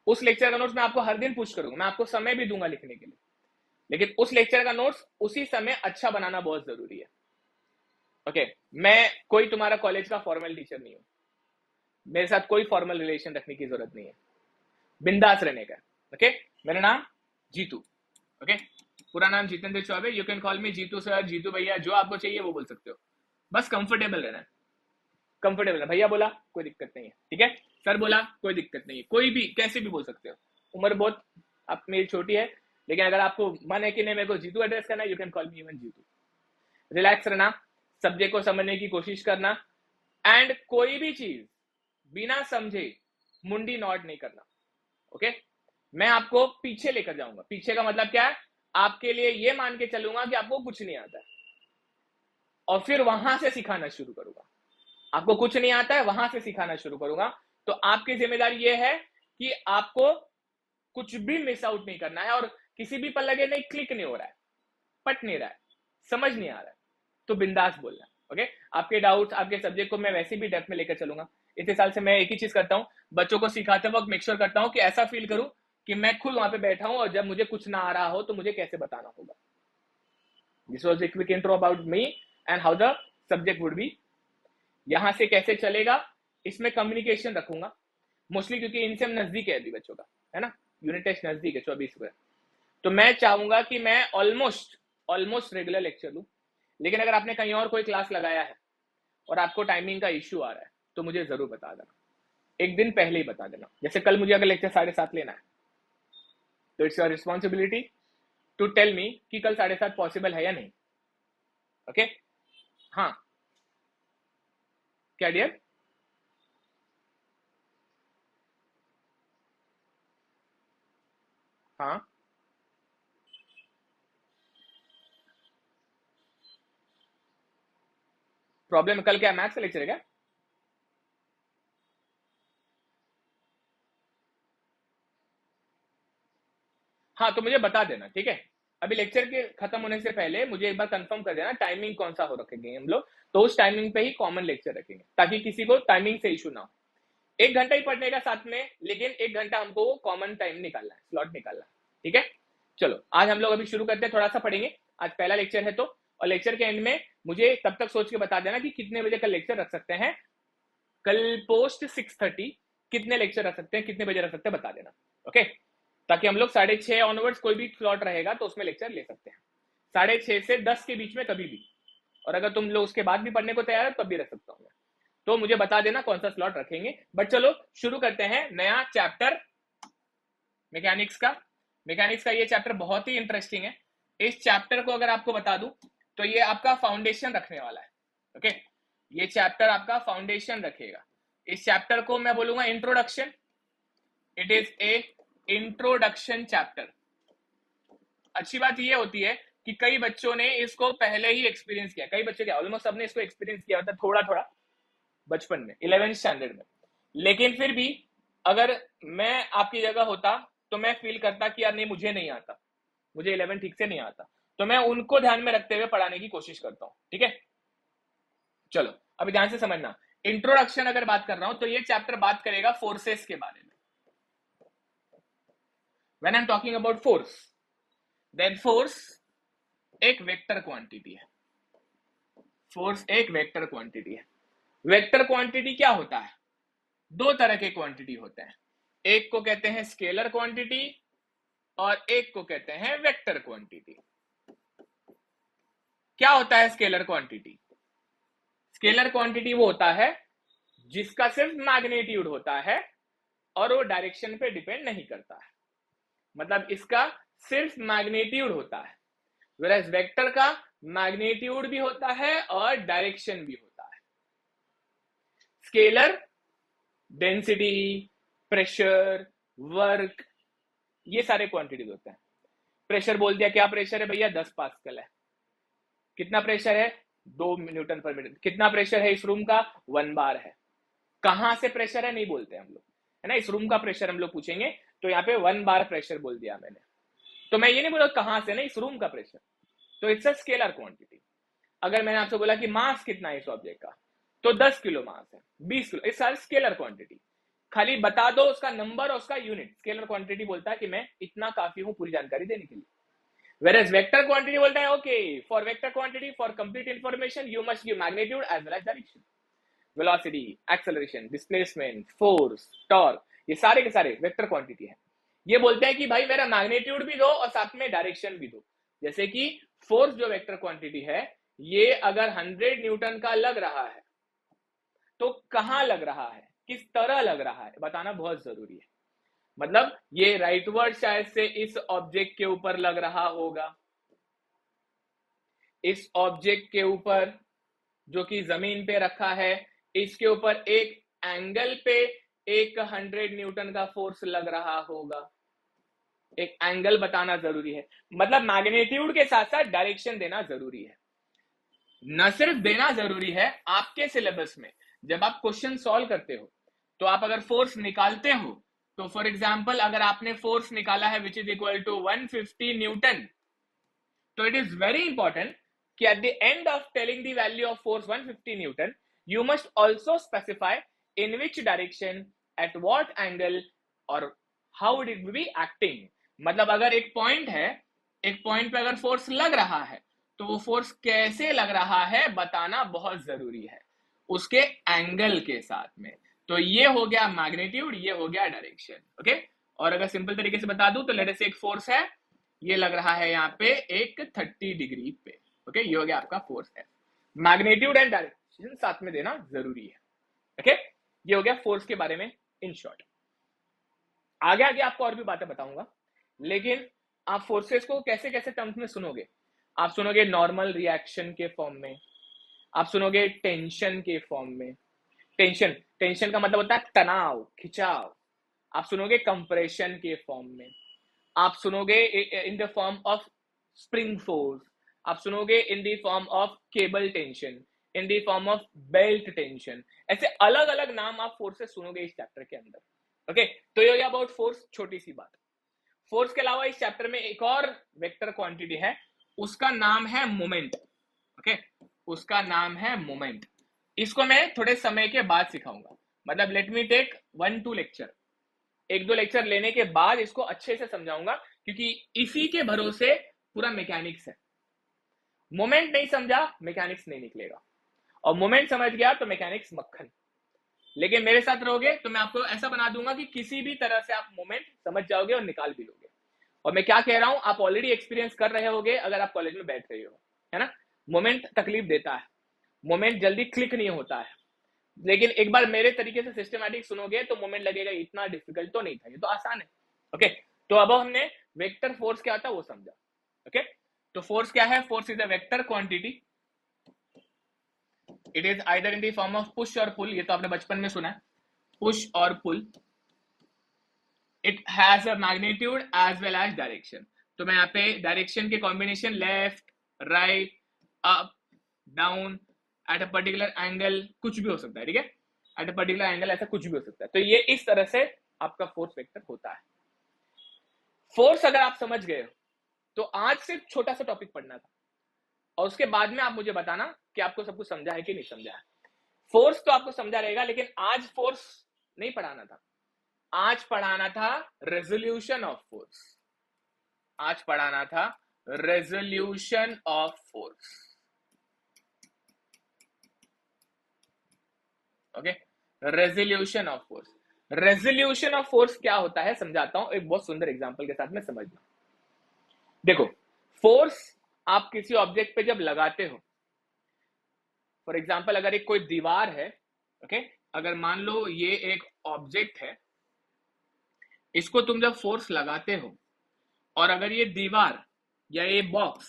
उस लेक्चर का नोट्स मैं आपको हर दिन पुश करूंगा, मैं आपको समय भी दूंगा लिखने के लिए, लेकिन उस लेक्चर का नोट्स उसी समय अच्छा बनाना बहुत जरूरी है। ओके, मैं कोई तुम्हारा कॉलेज का फॉर्मल टीचर नहीं हूं, मेरे साथ कोई फॉर्मल रिलेशन रखने की जरूरत नहीं है, बिंदास रहने का। ओके, मेरा नाम जीतू। ओके, पूरा नाम Jitendra Chaubey, you can call me Jitu sir, Jitu भैया, जो आपको चाहिए वो बोल सकते हो, बस कंफर्टेबल रहना है। कंफर्टेबल है, भैया बोला कोई दिक्कत नहीं है, ठीक है, सर बोला कोई दिक्कत नहीं है, कोई भी कैसे भी बोल सकते हो। उम्र बहुत आप मेरी छोटी है, लेकिन अगर आपको मन है कि नहीं मेरे को जीतू एड्रेस करना है, you can call me even Jitu. Relax रहना, सब्जेक्ट को समझने की कोशिश करना, एंड कोई भी चीज बिना समझे मुंडी नॉट नहीं करना। ओके, मैं आपको पीछे लेकर जाऊंगा। पीछे का मतलब क्या है, आपके लिए ये मान के चलूंगा कि आपको कुछ नहीं आता है, और फिर वहां से सिखाना शुरू करूंगा। आपको कुछ नहीं आता है, वहां से सिखाना शुरू करूंगा। तो आपकी जिम्मेदारी ये है कि आपको कुछ भी मिस आउट नहीं करना है, और किसी भी पर लगे नहीं क्लिक नहीं हो रहा है, पट नहीं रहा है, समझ नहीं आ रहा है, तो बिंदास बोलना। ओके, आपके डाउट्स, आपके सब्जेक्ट को मैं वैसे भी डेप्थ में लेकर चलूंगा। इतने साल से मैं एक ही चीज करता हूँ, बच्चों को सिखाते वक्त मेक श्योर करता हूँ कि ऐसा फील करूं कि मैं खुद वहां पे बैठा हूं, और जब मुझे कुछ ना आ रहा हो तो मुझे कैसे बताना होगा। This was a quick intro about me and how the subject would be. यहां से कैसे चलेगा, इसमें कम्युनिकेशन रखूंगा मोस्टली, क्योंकि इनसे हम नजदीक है अभी बच्चों का, है ना, यूनिट टेस्ट नजदीक है 24 को। तो मैं चाहूंगा कि मैं ऑलमोस्ट रेगुलर लेक्चर दूं। लेकिन अगर आपने कहीं और कोई क्लास लगाया है और आपको टाइमिंग का इश्यू आ रहा है तो मुझे जरूर बता देना, एक दिन पहले ही बता देना। जैसे कल मुझे अगर लेक्चर 7:30 लेना है तो it's your responsibility to tell me कि कल 7:30 पॉसिबल है या नहीं। ओके, हाँ, क्या डियर? हाँ, प्रॉब्लम कल क्या मैथ्स का लेक्चर है क्या? हाँ, तो मुझे बता देना, ठीक है। अभी लेक्चर के खत्म होने से पहले मुझे एक बार कंफर्म कर देना टाइमिंग कौन सा हो रखेंगे हम लोग, तो उस टाइमिंग पे ही कॉमन लेक्चर रखेंगे ताकि किसी को टाइमिंग से इशू ना हो। 1 घंटा ही पढ़ने का साथ में, लेकिन 1 घंटा हमको वो कॉमन टाइम निकालना है, स्लॉट निकालना है, ठीक है। चलो आज हम लोग अभी शुरू करते हैं, थोड़ा सा पढ़ेंगे, आज पहला लेक्चर है तो। और लेक्चर के एंड में मुझे तब तक सोच के बता देना कि कितने बजे का लेक्चर रख सकते हैं। कल पोस्ट 6:30 कितने लेक्चर रख सकते हैं, कितने बजे रख सकते हैं, बता देना। ओके, ताकि हम लोग 6:30 ऑनवर्ड्स कोई भी स्लॉट रहेगा तो उसमें लेक्चर ले सकते हैं, 6:30 से 10 के बीच में कभी भी। और अगर तुम लोग उसके बाद भी पढ़ने को तैयार है तब भी रख सकता हूँ मैं, तो मुझे बता देना कौन सा स्लॉट रखेंगे। बट चलो शुरू करते हैं नया चैप्टर मैकेनिक्स का। मैकेनिक्स का ये चैप्टर बहुत ही इंटरेस्टिंग है। इस चैप्टर को अगर आपको बता दूं तो ये आपका फाउंडेशन रखने वाला है। ओके, ये चैप्टर आपका फाउंडेशन रखेगा। इस चैप्टर को मैं बोलूंगा introduction. It is a introduction chapter. अच्छी बात ये होती है कि कई बच्चों ने इसको पहले ही एक्सपीरियंस किया, कई बच्चों क्या ऑलमोस्ट सबने इसको एक्सपीरियंस किया होता है थोड़ा थोड़ा बचपन में, 11th स्टैंडर्ड में। लेकिन फिर भी अगर मैं आपकी जगह होता तो मैं फील करता कि यार नहीं, मुझे नहीं आता, मुझे 11 ठीक से नहीं आता, तो मैं उनको ध्यान में रखते हुए पढ़ाने की कोशिश करता हूं, ठीक है। चलो अभी ध्यान से समझना, इंट्रोडक्शन अगर बात कर रहा हूं तो ये चैप्टर बात करेगा फोर्सेस के बारे में। When I am talking about force, then force एक वेक्टर क्वांटिटी है। फोर्स एक वेक्टर क्वांटिटी है। वेक्टर क्वांटिटी क्या होता है? दो तरह के क्वांटिटी होते हैं, एक को कहते हैं स्केलर क्वांटिटी और एक को कहते हैं वेक्टर क्वांटिटी। क्या होता है स्केलर क्वांटिटी? स्केलर क्वांटिटी वो होता है जिसका सिर्फ मैग्नीट्यूड होता है और वो डायरेक्शन पे डिपेंड नहीं करता है, मतलब इसका सिर्फ मैग्नीट्यूड होता है। वेराज वेक्टर का मैग्नीट्यूड भी होता है और डायरेक्शन भी होता है। स्केलर डेंसिटी, प्रेशर, वर्क, ये सारे क्वांटिटीज होते हैं। प्रेशर बोल दिया, क्या प्रेशर है भैया? 10 पास्कल है। कितना प्रेशर है? 2 न्यूटन पर मीटर। कितना प्रेशर है इस रूम का? 1 बार है। कहां से प्रेशर है नहीं बोलते हम लोग, है ना। इस रूम का प्रेशर हम लोग पूछेंगे तो यहाँ पे 1 बार प्रेशर बोल दिया मैंने, तो मैं ये नहीं बोला कहां से, नहीं, इस रूम का प्रेशर। तो इट्स अ स्केलर क्वांटिटी। अगर मैंने आपसे बोला कि मास कितना है इस ऑब्जेक्ट का, तो 10 किलो मास है, 20 किलो, इट्स सारी स्केलर क्वांटिटी। खाली बता दो उसका नंबर और उसका यूनिट। स्केलर क्वांटिटी बोलता है कि मैं इतना काफी हूं पूरी जानकारी देने के लिए। Whereas वेक्टर क्वांटिटी बोलता है okay, for vector quantity, for complete information you must give magnitude as well as direction, velocity, acceleration, displacement, force, torque, ये सारे के सारे वेक्टर क्वांटिटी है। ये बोलते हैं कि भाई मेरा मैग्नीट्यूड भी दो और साथ में डायरेक्शन भी दो। जैसे कि फोर्स जो वेक्टर क्वांटिटी है, ये अगर 100 न्यूटन का लग रहा है तो कहां लग रहा है, किस तरह लग रहा है, बताना बहुत जरूरी है। मतलब ये राइटवर्ड शायद से इस ऑब्जेक्ट के ऊपर लग रहा होगा, इस ऑब्जेक्ट के ऊपर जो कि जमीन पे रखा है, इसके ऊपर एक एंगल पे एक 100 न्यूटन का फोर्स लग रहा होगा। एक एंगल बताना जरूरी है, मतलब मैग्नीट्यूड के साथ साथ डायरेक्शन देना जरूरी है। न सिर्फ देना जरूरी है, आपके सिलेबस में जब आप क्वेश्चन सॉल्व करते हो तो आप अगर फोर्स निकालते हो तो फॉर एग्जांपल अगर आपने फोर्स निकाला है which is equal to 150 newton, तो इट इज वेरी इंपॉर्टेंट कि at the end of telling the value of force 150 Newton, you must also specify in which direction, at what angle or how it will be acting. मतलब अगर एक पॉइंट है, एक पॉइंट पे अगर फोर्स लग रहा है तो वो फोर्स कैसे लग रहा है बताना बहुत जरूरी है, उसके एंगल के साथ में। तो ये हो गया मैग्नीट्यूड, ये हो गया डायरेक्शन। ओके, और अगर सिंपल तरीके से बता दूं तो लेट से एक फोर्स है, ये लग रहा है यहाँ पे एक 30 डिग्री पे। ओके, ये हो गया आपका फोर्स है। मैग्नीट्यूड एंड डायरेक्शन साथ में देना जरूरी है। ओके, ये हो गया फोर्स के बारे में इन शॉर्ट। आगे आगे आपको और भी बातें बताऊंगा, लेकिन आप फोर्सेस को कैसे कैसे टर्म्स में सुनोगे। आप सुनोगे नॉर्मल रिएक्शन के फॉर्म में, आप सुनोगे टेंशन के फॉर्म में। टेंशन, टेंशन का मतलब होता है तनाव, खिंचाव। आप सुनोगे कंप्रेशन के फॉर्म में, आप सुनोगे in the form of spring force, आप सुनोगे in the form of cable tension, in the form of belt tension. ऐसे अलग अलग नाम आप फोर्सेस सुनोगे इस चैप्टर के अंदर। ओके, तो ये अबाउट फोर्स, छोटी सी बात। फोर्स के अलावा इस चैप्टर में एक और वेक्टर क्वांटिटी है, उसका नाम है मोमेंट। ओके, उसका नाम है मोमेंट। इसको मैं थोड़े समय के बाद सिखाऊंगा, मतलब let me take 1-2 lecture, 1-2 lecture लेने के बाद इसको अच्छे से समझाऊंगा, क्योंकि इसी के भरोसे पूरा मैकेनिक्स है। मोमेंट नहीं समझा मैकेनिक्स नहीं निकलेगा, और मोमेंट समझ गया तो मैकेनिक्स मक्खन। लेकिन मेरे साथ रहोगे तो मैं आपको ऐसा बना दूंगा कि किसी भी तरह से आप मोमेंट समझ जाओगे और निकाल भी लोगे। और मैं क्या कह रहा हूं आप ऑलरेडी एक्सपीरियंस कर रहे होगे अगर आप कॉलेज में बैठ रहे हो, है ना। मोमेंट तकलीफ देता है, मोमेंट जल्दी क्लिक नहीं होता है, लेकिन एक बार मेरे तरीके से सिस्टमैटिक सुनोगे तो मोमेंट लगेगा इतना डिफिकल्ट तो नहीं था, ये तो आसान है। ओके, तो अब हमने वेक्टर फोर्स क्या होता है वो समझा। ओके, तो फोर्स क्या है? Force is a vector quantity, it is either in the form of push और पुल, ये तो आपने बचपन में सुना है, पुश और pull. It has a magnitude as well as direction. तो मैं यहाँ पे डायरेक्शन के combination left, right, up, down, at a particular angle, कुछ भी हो सकता है, ठीक है, एट अ पर्टिकुलर एंगल, ऐसा कुछ भी हो सकता है। तो ये इस तरह से आपका फोर्स वेक्टर होता है। फोर्स अगर आप समझ गए हो तो आज सिर्फ छोटा सा टॉपिक पढ़ना था, और उसके बाद में आप मुझे बताना कि आपको सब कुछ समझा है कि नहीं समझा है। फोर्स तो आपको समझा रहेगा, लेकिन आज फोर्स नहीं पढ़ाना था, आज पढ़ाना था रेजोल्यूशन ऑफ फोर्स। आज पढ़ाना था resolution of force. Okay, resolution of force. Resolution of force क्या होता है समझाता हूं एक बहुत सुंदर एग्जांपल के साथ में, समझना। देखो, फोर्स आप किसी ऑब्जेक्ट पे जब लगाते हो, फॉर एग्जांपल अगर एक कोई दीवार है, ओके, अगर मान लो ये एक ऑब्जेक्ट है, इसको तुम जब फोर्स लगाते हो और अगर ये दीवार या ये बॉक्स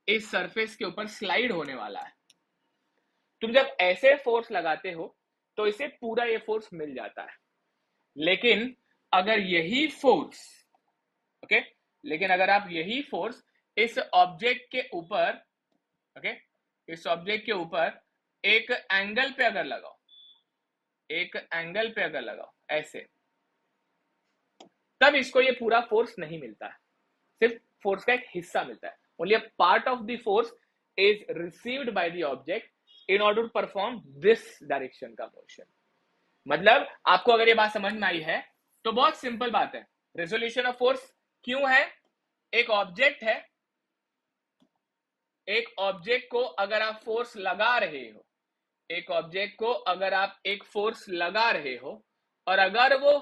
इस सरफेस के ऊपर स्लाइड होने वाला है, तुम जब ऐसे फोर्स लगाते हो तो इसे पूरा ये फोर्स मिल जाता है। लेकिन अगर यही फोर्स, ओके, लेकिन अगर आप यही फोर्स इस ऑब्जेक्ट के ऊपर, ओके, इस ऑब्जेक्ट के ऊपर एक एंगल पे अगर लगाओ, एक एंगल पे अगर लगाओ ऐसे, तब इसको ये पूरा फोर्स नहीं मिलता है, सिर्फ फोर्स का एक हिस्सा मिलता है। Only a part of the force is received by the object in order to perform this direction का मोशन। मतलब आपको अगर ये बात समझ में आई है तो बहुत सिंपल बात है। रेजोल्यूशन ऑफ फोर्स क्यों है? एक ऑब्जेक्ट है, एक ऑब्जेक्ट को अगर आप फोर्स लगा रहे हो, एक ऑब्जेक्ट को अगर आप एक फोर्स लगा रहे हो, और अगर वो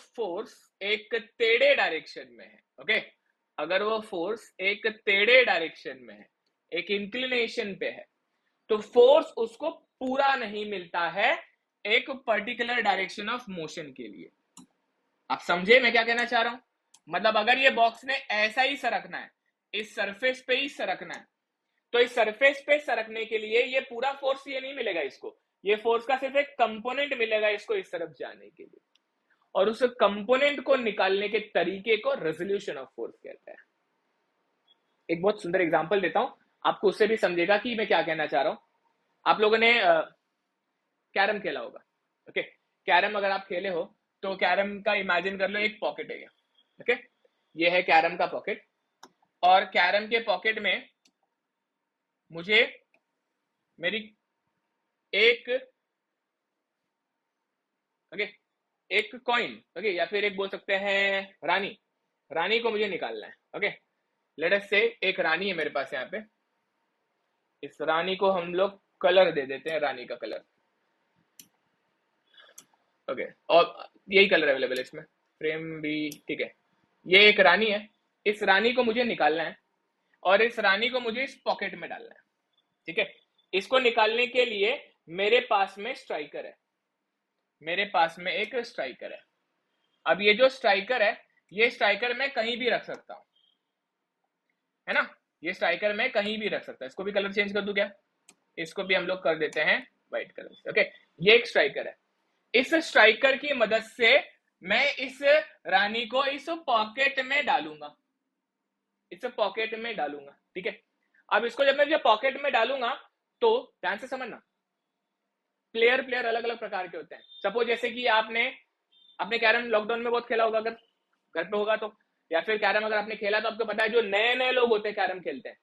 फोर्स एक टेढ़े डायरेक्शन में है, ओके, अगर वो फोर्स एक टेढ़े डायरेक्शन में है, एक इंक्लिनेशन पे है, तो फोर्स उसको पूरा नहीं मिलता है एक पर्टिकुलर डायरेक्शन ऑफ मोशन के लिए। आप समझे मैं क्या कहना चाह रहा हूं? मतलब अगर ये बॉक्स ने ऐसा ही सरकना है, इस सरफेस पे ही सरकना है, तो इस सरफेस पे सरकने के लिए ये पूरा फोर्स ये नहीं मिलेगा इसको, ये फोर्स का सिर्फ एक कंपोनेंट मिलेगा इसको इस तरफ जाने के लिए, और उस कंपोनेंट को निकालने के तरीके को रेजोल्यूशन ऑफ फोर्स कहते हैं। एक बहुत सुंदर एग्जांपल देता हूं, आपको उससे भी समझेगा कि मैं क्या कहना चाह रहा हूं। आप लोगों ने कैरम खेला होगा, ओके, कैरम अगर आप खेले हो तो कैरम का इमेजिन कर लो एक पॉकेट है, ओके, ये है कैरम का पॉकेट। और कैरम के पॉकेट में मुझे मेरी एक ओके एक कॉइन ओके या फिर एक बोल सकते हैं रानी को मुझे निकालना है। ओके लेट अस से एक रानी है मेरे पास यहाँ पे, इस रानी को हम लोग कलर दे देते हैं, रानी का कलर। ओके और यही कलर अवेलेबल है इसमें, फ्रेम भी ठीक है। ये एक रानी है, इस रानी को मुझे निकालना है और इस रानी को मुझे इस पॉकेट में डालना है। ठीक है, इसको निकालने के लिए मेरे पास में स्ट्राइकर है, मेरे पास में एक स्ट्राइकर है। अब ये जो स्ट्राइकर है, ये स्ट्राइकर मैं कहीं भी रख सकता हूं, है ना, ये स्ट्राइकर मैं कहीं भी रख सकता हूं। इसको भी कलर चेंज कर दूं क्या, इसको भी हम लोग कर देते हैं व्हाइट कलर से। ओके ये एक स्ट्राइकर है, इस स्ट्राइकर की मदद से मैं इस रानी को इस पॉकेट में डालूंगा, इस पॉकेट में डालूंगा। ठीक है, अब इसको जब मैं पॉकेट में डालूंगा तो ध्यान से समझना, प्लेयर अलग अलग प्रकार के होते हैं। सपोज जैसे कि आपने कैरम लॉकडाउन में बहुत खेला होगा, अगर घर पे होगा तो, या फिर कैरम अगर आपने खेला तो आपको पता है जो नए नए लोग होते हैं कैरम खेलते हैं,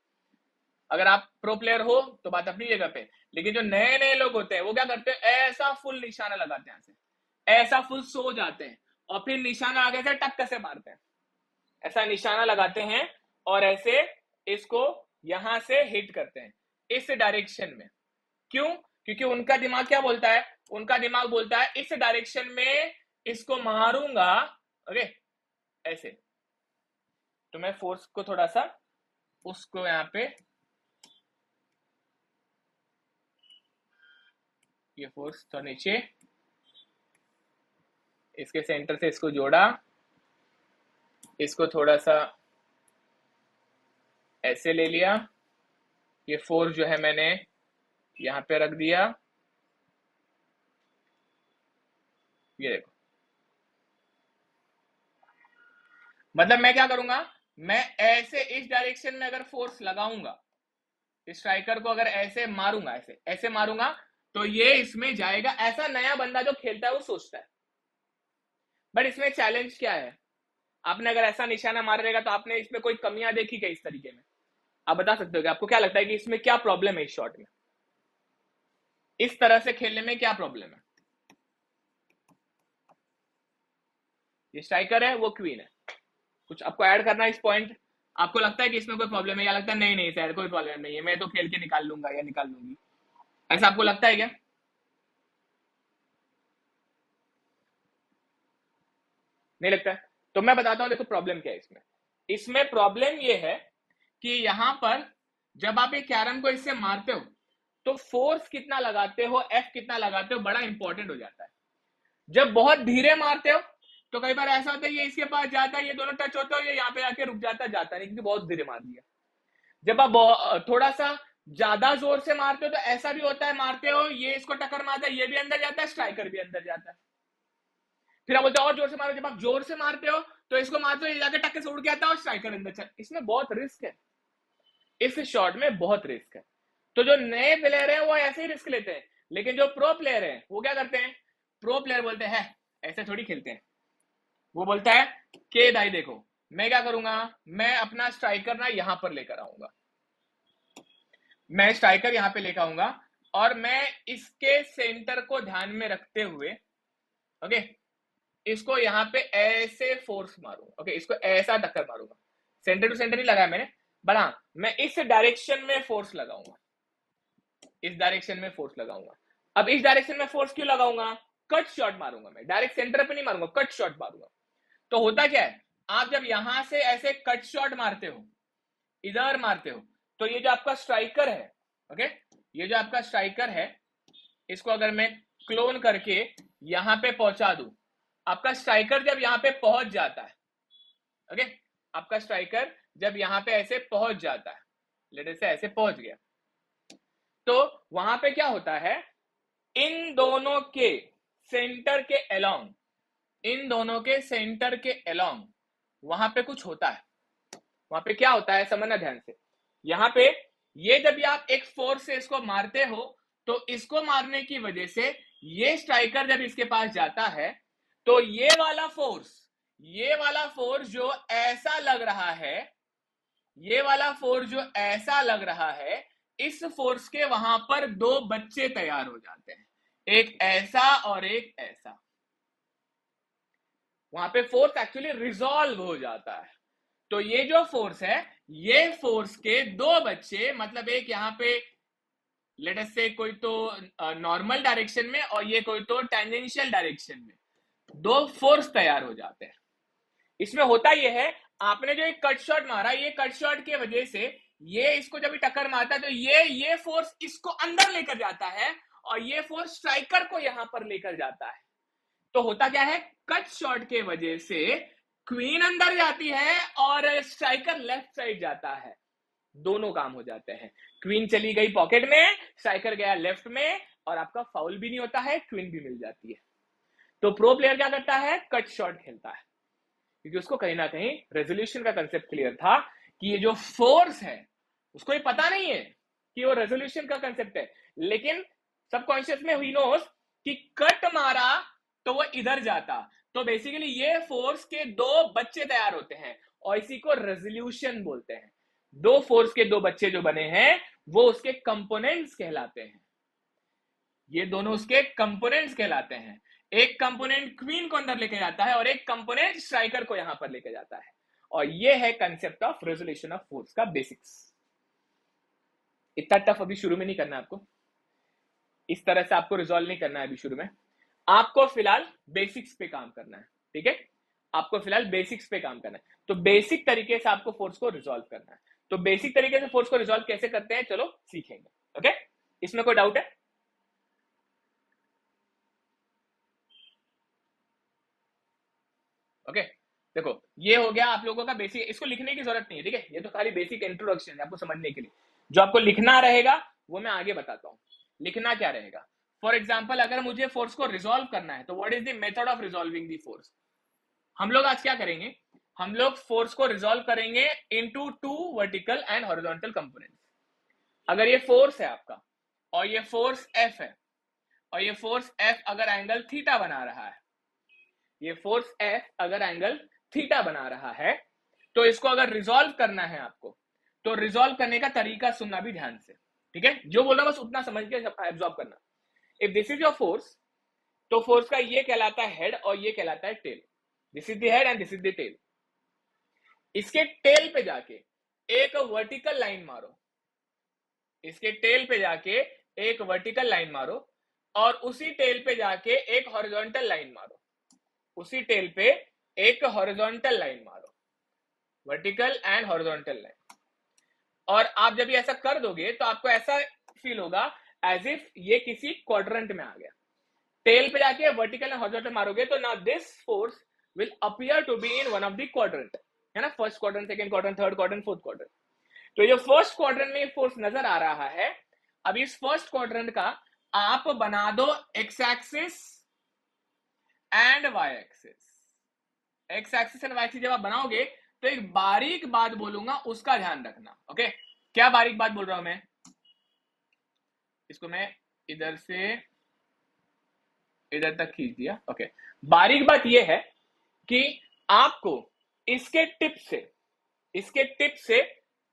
अगर आप प्रो प्लेयर हो तो बात अपनी जगह पे, लेकिन जो नए नए लोग होते हैं वो क्या करते हैं, ऐसा फुल निशाना लगाते हैं, ऐसे ऐसा फुल सो जाते हैं और फिर निशाना आगे से टक से मारते हैं, ऐसा निशाना लगाते हैं और ऐसे इसको यहां से हिट करते हैं इस डायरेक्शन में। क्यों, क्योंकि उनका दिमाग क्या बोलता है, उनका दिमाग बोलता है इस डायरेक्शन में इसको मारूंगा। ओके ऐसे, तो मैं फोर्स को थोड़ा सा उसको यहां पे, ये फोर्स तो नीचे, इसके सेंटर से इसको जोड़ा, इसको थोड़ा सा ऐसे ले लिया, ये फोर्स जो है मैंने यहां पे रख दिया, ये देखो। मतलब मैं क्या करूंगा, मैं ऐसे इस डायरेक्शन में अगर फोर्स लगाऊंगा, स्ट्राइकर को अगर ऐसे मारूंगा, ऐसे ऐसे मारूंगा तो ये इसमें जाएगा। ऐसा नया बंदा जो खेलता है वो सोचता है, बट इसमें चैलेंज क्या है, आपने अगर ऐसा निशाना मार रहेगा तो आपने इसमें कोई कमियां देखी क्या इस तरीके में, आप बता सकते हो कि आपको क्या लगता है कि इसमें क्या प्रॉब्लम है, इस शॉट में इस तरह से खेलने में क्या प्रॉब्लम है। ये स्ट्राइकर है, वो क्वीन है, कुछ आपको ऐड करना है इस पॉइंट, आपको लगता है कि इसमें कोई प्रॉब्लम है, या लगता है नहीं नहीं सर कोई प्रॉब्लम नहीं है, मैं तो खेल के निकाल लूंगा या निकाल लूंगी, ऐसा आपको लगता है क्या? नहीं लगता है, तो मैं बताता हूं देखो प्रॉब्लम क्या है इसमें। इसमें प्रॉब्लम ये है कि यहां पर जब आप एक कैरम को इससे मारते हो तो फोर्स कितना लगाते हो, एफ कितना लगाते हो, बड़ा इंपॉर्टेंट हो जाता है। जब बहुत धीरे मारते हो तो कई बार ऐसा होता है ये इसके पास जाता है, ये दोनों टच होते हो, ये यहाँ पे आके रुक जाता है, जाता नहीं क्योंकि बहुत धीरे मार दिया। जब आप थोड़ा सा ज्यादा जोर से मारते हो तो ऐसा भी होता है, मारते हो ये इसको टक्कर मारता है, ये भी अंदर जाता है, स्ट्राइकर भी अंदर जाता है, फिर आप बोलते हो और जोर से मारो। जब आप जोर से मारते हो तो इसको मारते हो, ये जाके टक्कर से उड़ के आता है और स्ट्राइकर अंदर चल, इसमें बहुत रिस्क है, इस शॉट में बहुत रिस्क है। तो जो नए प्लेयर है वो ऐसे ही रिस्क लेते हैं, लेकिन जो प्रो प्लेयर है वो क्या करते हैं, प्रो प्लेयर बोलते हैं ऐसे थोड़ी खेलते हैं, वो बोलता है कि भाई देखो मैं क्या करूंगा, मैं अपना स्ट्राइकर ना यहां पर लेकर आऊंगा, मैं स्ट्राइकर यहां पे लेकर आऊंगा और मैं इसके सेंटर को ध्यान में रखते हुए ओके इसको यहां पे ऐसे फोर्स मारूंगा। ओके इसको ऐसा टक्कर मारूंगा, सेंटर टू सेंटर नहीं लगाया मैंने, बट हाँ मैं इस डायरेक्शन में फोर्स लगाऊंगा, इस डायरेक्शन में फोर्स लगाऊंगा। अब इस डायरेक्शन में फोर्स क्यों लगाऊंगा, कट शॉट मारूंगा मैं, डायरेक्ट सेंटर पे नहीं मारूंगा, कट शॉट मारूंगा। तो होता क्या है, आप जब यहां से ऐसे कट शॉट मारते हो, इधर मारते हो, तो ये जो आपका स्ट्राइकर है ओके, ये जो आपका स्ट्राइकर है, इसको अगर मैं क्लोन करके यहां पे पहुंचा दूं, आपका स्ट्राइकर जब यहां पे पहुंच जाता है ओके, आपका स्ट्राइकर जब यहां पे ऐसे पहुंच जाता है, लेट से ऐसे पहुंच गया, तो वहां पे क्या होता है, इन दोनों के सेंटर के अलोंग, इन दोनों के सेंटर के अलोंग वहां पे कुछ होता है। वहां पे क्या होता है समझना ध्यान से, यहां पे ये जब आप एक फोर्स से इसको मारते हो तो इसको मारने की वजह से ये स्ट्राइकर जब इसके पास जाता है तो ये वाला फोर्स जो ऐसा लग रहा है, ये वाला फोर्स जो ऐसा लग रहा है, इस फोर्स के वहां पर दो बच्चे तैयार हो जाते हैं, एक ऐसा और एक ऐसा। वहां पे फोर्स एक्चुअली रिजॉल्व हो जाता है। तो ये जो फोर्स है, ये फोर्स के दो बच्चे, मतलब एक यहाँ पे लेट अस से कोई तो नॉर्मल डायरेक्शन में और ये कोई तो टेंजेंशियल डायरेक्शन में, दो फोर्स तैयार हो जाते हैं। इसमें होता यह है, आपने जो एक कट शॉट मारा, ये कट शॉट की वजह से ये इसको जब टक्कर मारता है तो ये फोर्स इसको अंदर लेकर जाता है और ये फोर्स स्ट्राइकर को यहां पर लेकर जाता है। तो होता क्या है, कट शॉट के वजह से क्वीन अंदर जाती है और स्ट्राइकर लेफ्ट साइड जाता है, दोनों काम हो जाते हैं। क्वीन चली गई पॉकेट में, स्ट्राइकर गया लेफ्ट में, और आपका फाउल भी नहीं होता है, क्वीन भी मिल जाती है। तो प्रो प्लेयर क्या करता है, कट शॉट खेलता है, क्योंकि उसको कहीं ना कहीं रेजोल्यूशन का कंसेप्ट क्लियर था कि ये जो फोर्स है, उसको ये पता नहीं है कि वो रेजोल्यूशन का कंसेप्ट है, लेकिन सबकॉन्शियस में ही नोस कि कट मारा तो वो इधर जाता। तो बेसिकली ये फोर्स के दो बच्चे तैयार होते हैं और इसी को रेजोल्यूशन बोलते हैं। दो फोर्स के दो बच्चे जो बने हैं वो उसके कंपोनेंट्स कहलाते हैं। ये दोनों उसके कंपोनेंट्स कहलाते हैं। एक कंपोनेंट क्वीन को अंदर लेके जाता है और एक कंपोनेंट स्ट्राइकर को यहां पर लेके जाता है, और ये है concept of resolution of force का बेसिक्स। इतना टफ अभी शुरू में नहीं करना आपको, इस तरह से आपको रिजॉल्व नहीं करना है अभी शुरू में, आपको फिलहाल बेसिक्स पे काम करना है, ठीक है? आपको फिलहाल बेसिक्स पे काम करना है। तो बेसिक तरीके से आपको फोर्स को रिजॉल्व करना है। तो बेसिक तरीके से फोर्स को रिजॉल्व कैसे करते हैं, चलो सीखेंगे। ओके, इसमें कोई डाउट है? ओके, देखो ये हो गया आप लोगों का बेसिक, इसको लिखने की जरूरत नहीं है, ठीक है? ये तो खाली बेसिक इंट्रोडक्शन है आपको समझने के लिए। जो आपको लिखना रहेगा वो मैं आगे बताता हूं। लिखना क्या रहेगा, फॉर एग्जाम्पल अगर मुझे फोर्स को रिजॉल्व करना है तो what is the method of resolving the force. हम लोग आज क्या करेंगे, हम लोग फोर्स को रिजॉल्व करेंगे into two vertical and horizontal components. अगर ये फोर्स है आपका और ये फोर्स एफ है, और ये फोर्स एफ अगर एंगल थीटा बना रहा है, ये फोर्स एफ अगर एंगल थीटा बना रहा है, तो इसको अगर रिजॉल्व करना है आपको, तो रिजॉल्व करने का तरीका सुनना भी ध्यान से, ठीक है? जो बोल रहा हूं बस उतना समझ के एब्जॉर्ब करना। If this is your force, तो फोर्स का ये कहलाता है हेड और ये कहलाता है tail. This is the head and this is the tail. इसके टेल पे जाके एक वर्टिकल लाइन मारो, इसके टेल पे जाके एक वर्टिकल लाइन मारो, और उसी टेल पे जाके एक हॉरिजॉन्टल लाइन मारो, उसी टेल पे एक हॉरिजॉन्टल लाइन मारो, वर्टिकल एंड हॉरिजॉन्टल लाइन। और आप जब ये ऐसा कर दोगे तो आपको ऐसा फील होगा एज इफ ये किसी क्वाड्रेंट में आ गया। टेल पे जाके वर्टिकल एंड हॉरिजॉन्टल मारोगे तो now this force will appear to be in one of the quadrant, है ना? First quadrant, second quadrant, third quadrant, fourth quadrant. तो ये फर्स्ट क्वाड्रेंट में फोर्स नजर आ रहा है। अब इस फर्स्ट क्वाड्रेंट का आप बना दो X axis and Y axis. X axis and Y axis जब आप बनाओगे तो एक बारीक बात बोलूंगा, उसका ध्यान रखना। ओके, क्या बारीक बात बोल रहा हूं मैं, इसको मैं इधर से इधर तक खींच दिया। ओके, बारीक बात यह है कि आपको इसके टिप से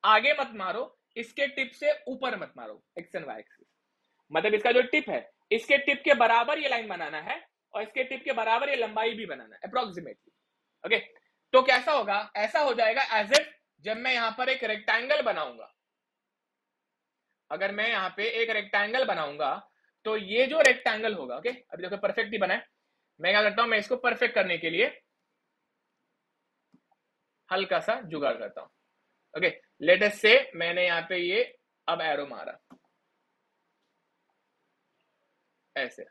आगे मत मारो, इसके टिप से ऊपर मत मारो एक्स एंड वाई एक्सिस। मतलब इसका जो टिप है, इसके टिप के बराबर ये लाइन बनाना है और इसके टिप के बराबर ये लंबाई भी बनाना है अप्रोक्सीमेटली। ओके, तो कैसा होगा, ऐसा हो जाएगा एज इफ जब मैं यहां पर एक रेक्टेंगल बनाऊंगा, अगर मैं यहां पे एक रेक्टेंगल बनाऊंगा तो ये जो रेक्टेंगल होगा, ओके अभी देखो परफेक्ट ही बना है, मैं क्या करता हूं, मैं इसको परफेक्ट करने के लिए हल्का सा जुगाड़ करता हूं। ओके, लेट अस से मैंने यहां पे ये अब एरो मारा, ऐसे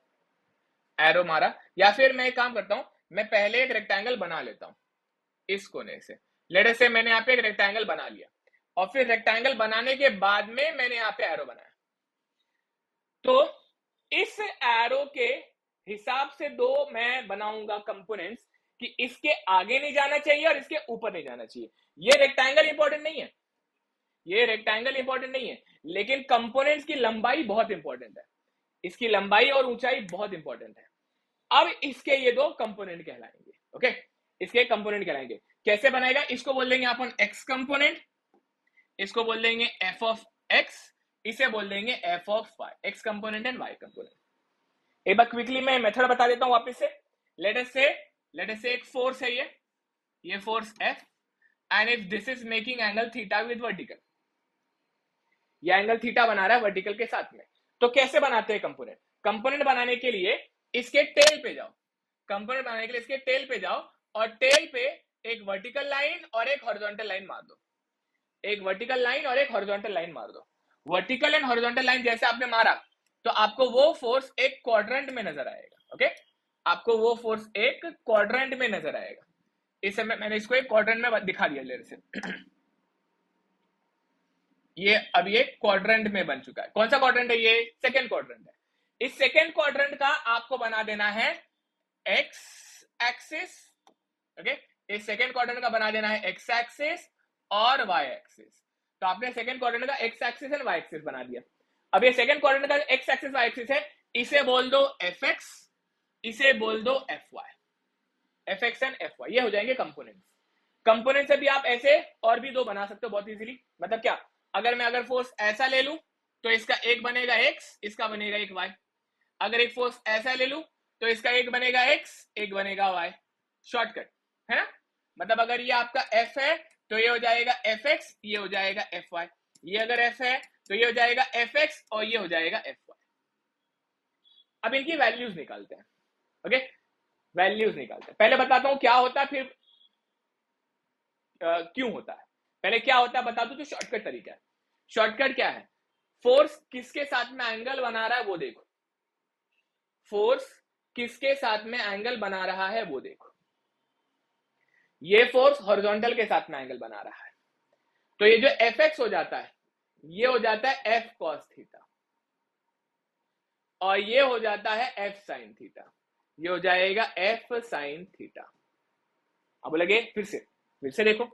एरो मारा, या फिर मैं एक काम करता हूं, मैं पहले एक रेक्टेंगल बना लेता हूं इस कोने से। लेट अस से मैंने यहां पे एक रेक्टेंगल बना लिया और फिर रेक्टेंगल बनाने के बाद में मैंने यहां पे एरो बनाया। तो इस एरो के हिसाब से दो मैं बनाऊंगा कंपोनेंट्स कि इसके आगे नहीं जाना चाहिए और इसके ऊपर नहीं जाना चाहिए। ये रेक्टेंगल इंपॉर्टेंट नहीं है, ये रेक्टेंगल इंपॉर्टेंट नहीं है, लेकिन कंपोनेंट्स की लंबाई बहुत इंपॉर्टेंट है, इसकी लंबाई और ऊंचाई बहुत इंपॉर्टेंट है। अब इसके ये दो कंपोनेंट कहलाएंगे। ओके, इसके कंपोनेंट कहलाएंगे। कैसे बनाएगा, इसको बोल देंगे अपन एक्स कंपोनेंट इसको बोल देंगे एफ ऑफ एक्स, इसे बोल देंगे F of Y, X component and Y component. एक बार क्विकली मैं मेथड बता देता हूं वापस से। लेट अस से एक फोर्स है, ये force F, and if this is making angle theta with vertical, ये एंगल थीटा बना रहा है वर्टिकल के साथ में। तो कैसे बनाते हैं कंपोनेंट? कंपोनेंट बनाने के लिए इसके टेल पे जाओ, कंपोनेंट बनाने के लिए इसके टेल पे जाओ, और टेल पे एक वर्टिकल लाइन और एक हॉरिजॉन्टल लाइन मार दो, एक वर्टिकल लाइन और एक हॉरिजॉन्टल लाइन मार दो। वर्टिकल एंड हॉरिजॉन्टल लाइन जैसे आपने मारा, तो आपको वो फोर्स एक क्वाड्रेंट में नजर आएगा। ओके, आपको वो फोर्स एक क्वाड्रेंट में नजर आएगा। इस समय मैंने इसको एक क्वाड्रेंट में दिखा दिया लेयर से। ये अब ये क्वाड्रेंट में बन चुका है। कौन सा क्वाड्रेंट है? ये सेकेंड क्वाड्रेंट है। इस सेकेंड क्वाड्रेंट का आपको बना देना है एक्स एक्सिस। ओके, इस सेकेंड क्वाड्रेंट का बना देना है एक्स एक्सिस और वाई एक्सिस। तो आपने सेकेंड क्वाड्रेंट का X axis and Y axis बना दिया। अब ये सेकेंड क्वाड्रेंट का एक्स एक्सिस वाई एक्सिस है, इसे बोल दो एफ एक्स, इसे बोल दो F Y, F X and F Y, ये हो जाएंगे कंपोनेंट्स। कंपोनेंट से भी आप ऐसे और भी दो बना सकते हो बहुत इजीली। मतलब क्या, अगर फोर्स ऐसा ले लूं तो इसका एक बनेगा एक्स, इसका बनेगा एक वाई। अगर एक फोर्स ऐसा ले लूं तो इसका एक बनेगा एक्स, एक बनेगा वाई। शॉर्टकट है ना? मतलब अगर ये आपका एफ है तो ये हो जाएगा एफ एक्स, ये हो जाएगा एफ वाई। ये अगर एफ है तो ये हो जाएगा एफ एक्स और ये हो जाएगा एफ वाई। अब इनकी वैल्यूज निकालते हैं। ओके, वैल्यूज निकालते हैं। पहले बताता हूं क्या होता है, फिर क्यों होता है। पहले क्या होता है बता दूं तो शॉर्टकट तरीका है। शॉर्टकट क्या है? फोर्स किसके साथ में एंगल बना रहा है वो देखो, फोर्स किसके साथ में एंगल बना रहा है वो देखो। ये फोर्स हॉरिजॉन्टल के साथ में एंगल बना रहा है, तो ये जो एफ एक्स हो जाता है ये हो जाता है एफ कॉस थीटा, और ये हो जाता है एफ साइन थीटा, ये हो जाएगा एफ साइन थीटा। अब लगे फिर से देखो,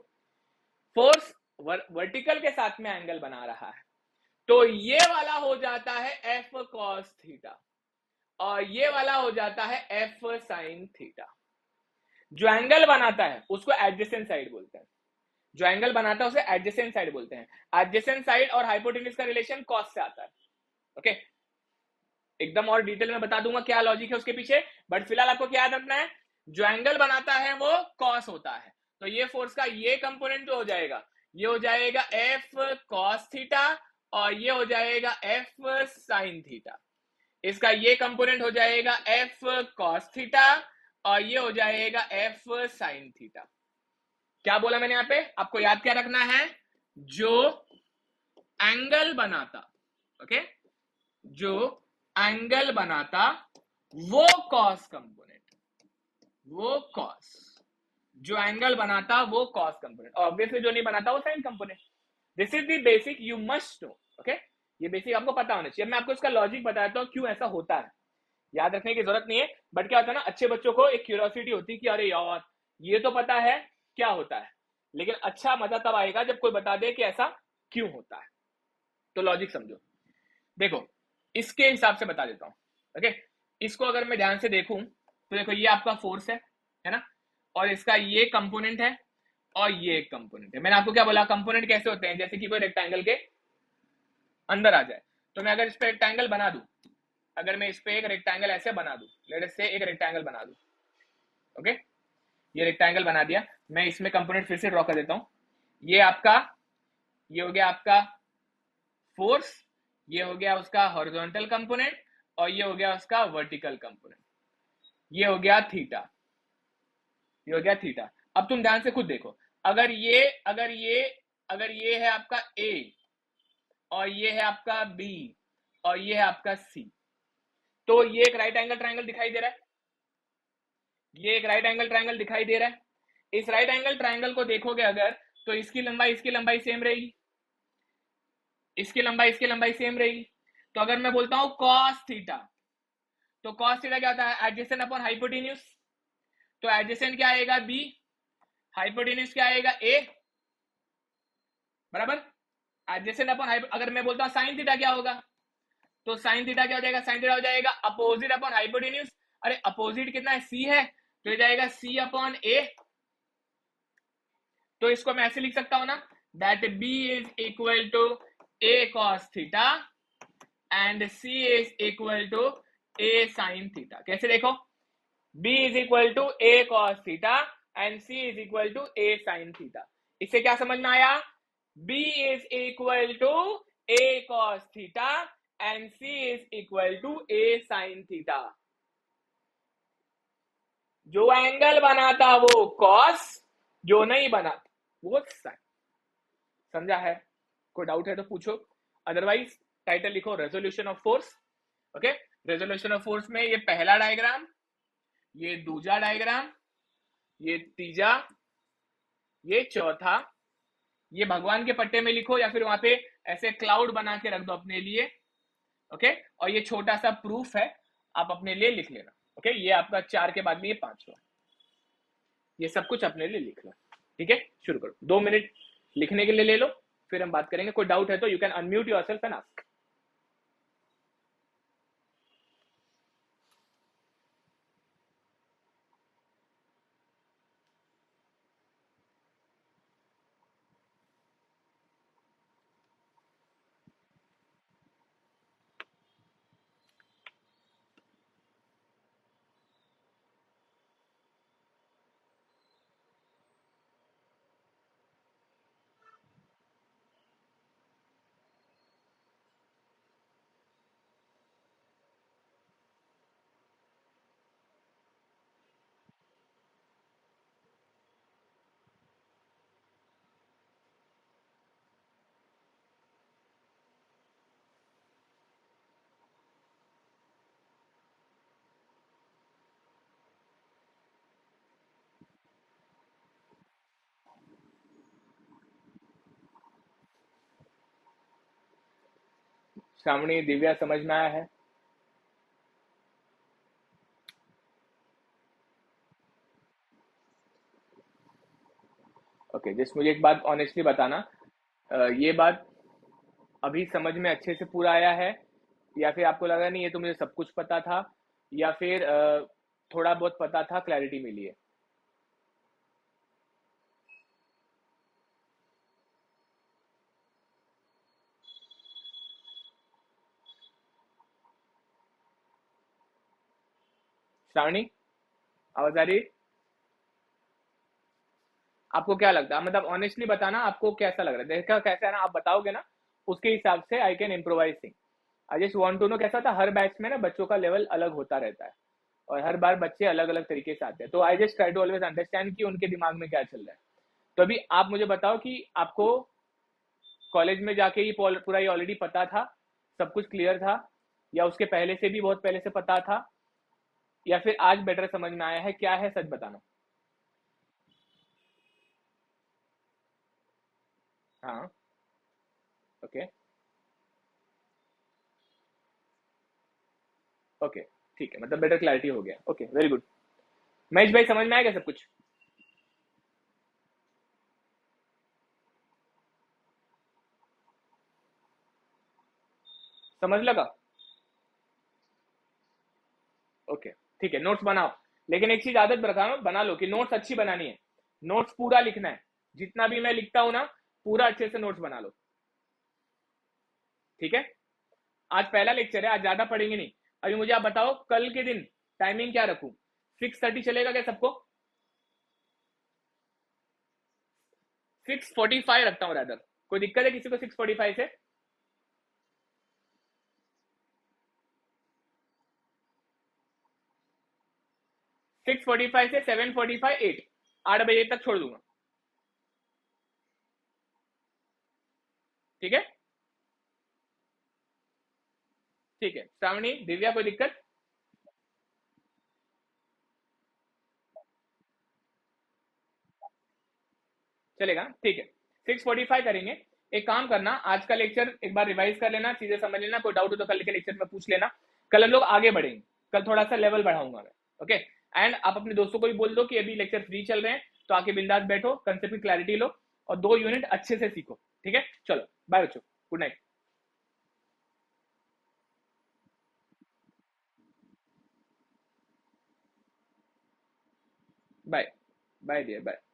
फोर्स वर्टिकल के साथ में एंगल बना रहा है, तो ये वाला हो जाता है एफ कॉस थीटा और ये वाला हो जाता है एफ साइन थीटा। जो एंगल बनाता है उसको एडजेसेंट साइड बोलते हैं, जो एंगल बनाता है उसे एडजेसेंट साइड बोलते हैं। एडजेसेंट साइड और हाइपोटेन्यूज का रिलेशन कॉस से आता है। ओके, एकदम और डिटेल में बता दूंगा क्या लॉजिक है उसके पीछे, बट फिलहाल आपको क्या याद रखना है, जो एंगल बनाता है वो कॉस होता है। तो ये फोर्स का ये कंपोनेंट जो हो जाएगा, ये हो जाएगा एफ कॉस थीटा और ये हो जाएगा एफ साइन थीटा। इसका ये कंपोनेंट हो जाएगा एफ कॉस थीटा और ये हो जाएगा एफ साइन थीटा। क्या बोला मैंने यहां पे? आपको याद क्या रखना है? जो एंगल बनाता, ओके, जो एंगल बनाता वो कॉस कंपोनेंट, वो कॉस, जो एंगल बनाता वो कॉस कंपोनेंट, ऑब्वियसली जो नहीं बनाता वो sign component. This is the basic, you must know. Okay, ये बेसिक आपको पता होना चाहिए। मैं आपको इसका लॉजिक बताता हूं क्यों ऐसा होता है, याद रखने की जरूरत नहीं है, बट क्या होता है ना, अच्छे बच्चों को एक क्यूरियोसिटी होती है कि अरे यार ये तो पता है क्या होता है, लेकिन अच्छा मजा तब आएगा जब कोई बता दे कि ऐसा क्यों होता है। तो लॉजिक समझो, देखो इसके हिसाब से बता देता हूं। ओके, इसको अगर मैं ध्यान से देखूं तो देखो ये आपका फोर्स है ना, और इसका ये कंपोनेंट है और ये एक कंपोनेंट है। मैंने आपको क्या बोला, कंपोनेंट कैसे होते हैं, जैसे कि कोई रेक्टेंगल के अंदर आ जाए, तो मैं अगर इस पे रेक्टेंगल बना दूं, अगर मैं इस पे एक रेक्टेंगल ऐसे बना दूं, लेट अस से एक रेक्टेंगल बना दूं, ओके, ये रेक्टेंगल बना दिया, मैं इसमें कंपोनेंट फिर से ड्रॉ कर देता हूं। ये आपका, ये हो गया आपका फोर्स, ये हो गया उसका हॉरिजॉन्टल कंपोनेंट और ये हो गया उसका वर्टिकल कंपोनेंट, ये हो गया थीटा, ये हो गया थीटा। अब तुम ध्यान से खुद देखो, अगर ये है आपका ए और ये है आपका बी और ये है आपका सी, तो ये एक राइट एंगल ट्रायंगल दिखाई दे रहा है, ये एक राइट एंगल ट्रायंगल दिखाई दे रहा है। इस राइट एंगल ट्रायंगल को देखोगे अगर, तो इसकी लंबाई सेम रहेगी, इसकी लंबाई सेम रहेगी। तो अगर मैं बोलता हूं cos थीटा, तो cos थीटा क्या होता है, एडजेसेंट अपॉन हाइपोटेन्यूज। तो एडजेसेंट क्या आएगा बी, हाइपोटेन्यूज क्या आएगा ए, बराबर। एडजेसेंट अपॉन, अगर मैं बोलता हूं साइन थीटा क्या होगा, तो साइन थीटा क्या हो जाएगा, साइन थीटा हो जाएगा अपोजिट अपॉन हाइपोटेन्यूज। अरे अपोजिट कितना है, सी है, तो ये जाएगा सी अपॉन ए। तो इसको मैं ऐसे लिख सकता हूं ना that B is equal to A cos theta and C is equal to A sin theta. कैसे देखो, B is equal to A cos theta and C is equal to A sin theta. इससे क्या समझ में आया? B is equal to A cos theta and C is equal to A sin theta. जो एंगल बनाता वो cos, जो नहीं बनाता वो sin. समझा है? कोई डाउट है तो पूछो, अदरवाइज टाइटल लिखो resolution of force. Okay, resolution of force में ये पहला डायग्राम, ये दूसरा डायग्राम, ये तीजा, ये चौथा, ये भगवान के पट्टे में लिखो या फिर वहां पे ऐसे क्लाउड बना के रख दो अपने लिए. ओके, और ये छोटा सा प्रूफ है, आप अपने लिए लिख लेना. ओके, ये आपका 4 के बाद में ये 5वां, ये सब कुछ अपने लिए लिख लो. ठीक है, शुरू करो. 2 मिनट लिखने के लिए ले लो, फिर हम बात करेंगे. कोई डाउट है तो you can unmute yourself and ask. Shravani, Divya, समझ में आया है? ओके, जस्ट मुझे एक बात ऑनेस्टली बताना, ये बात अभी समझ में अच्छे से पूरा आया है या फिर आपको लगा नहीं ये तो मुझे सब कुछ पता था, या फिर थोड़ा बहुत पता था, क्लैरिटी मिली है? श्रावणी, आवाज आ रही है? आपको क्या लगता है, मतलब ऑनेस्टली बताना आपको कैसा लग रहा है? देखा कैसा है ना, आप बताओगे ना उसके हिसाब से I can improvise thing. I just want to know कैसा था. हर बैच में ना बच्चों का लेवल अलग होता रहता है और हर बार बच्चे अलग अलग तरीके से आते हैं, तो I just try to always understand कि उनके दिमाग में क्या चल रहा है. तो अभी आप मुझे बताओ कि आपको कॉलेज में जाके ही पूरा ये ऑलरेडी पता था, सब कुछ क्लियर था, या उसके पहले से भी बहुत पहले से पता था, या फिर आज बेटर समझ में आया है? क्या है, सच बताना. हाँ, ओके ओके, ठीक है, मतलब बेटर क्लैरिटी हो गया. Okay, very good. महेश भाई, समझ में आएगा सब कुछ? समझ लगा? ओके, ठीक है, नोट्स बनाओ. लेकिन एक चीज आदत बना लो कि नोट्स अच्छी बनानी है. नोट्स पूरा लिखना है, जितना भी मैं लिखता हूं ना पूरा अच्छे से नोट्स बना लो. ठीक है, आज पहला लेक्चर है, आज ज्यादा पढ़ेंगे नहीं. अभी मुझे आप बताओ कल के दिन टाइमिंग क्या रखूं? 6:30 चलेगा क्या सबको? 6:45 रखता हूँ रादर. कोई दिक्कत है किसी को 6:45 से? सिक्स फोर्टी फाइव से 7:45, 8 बजे तक छोड़ दूंगा. ठीक है, ठीक है. श्रावणी, दिव्या, कोई दिक्कत? चलेगा, ठीक है. 6:45 करेंगे. एक काम करना, आज का लेक्चर एक बार रिवाइज कर लेना, चीजें समझ लेना. कोई डाउट हो तो कल के लेक्चर में पूछ लेना. कल हम लोग आगे बढ़ेंगे, कल थोड़ा सा लेवल बढ़ाऊंगा मैं. ओके, एंड आप अपने दोस्तों को भी बोल दो कि अभी लेक्चर फ्री चल रहे हैं, तो आके बिंदास बैठो, कंसेप्ट की क्लैरिटी लो और 2 यूनिट अच्छे से सीखो. ठीक है, चलो बाय बच्चों, good night. Bye bye dear, bye.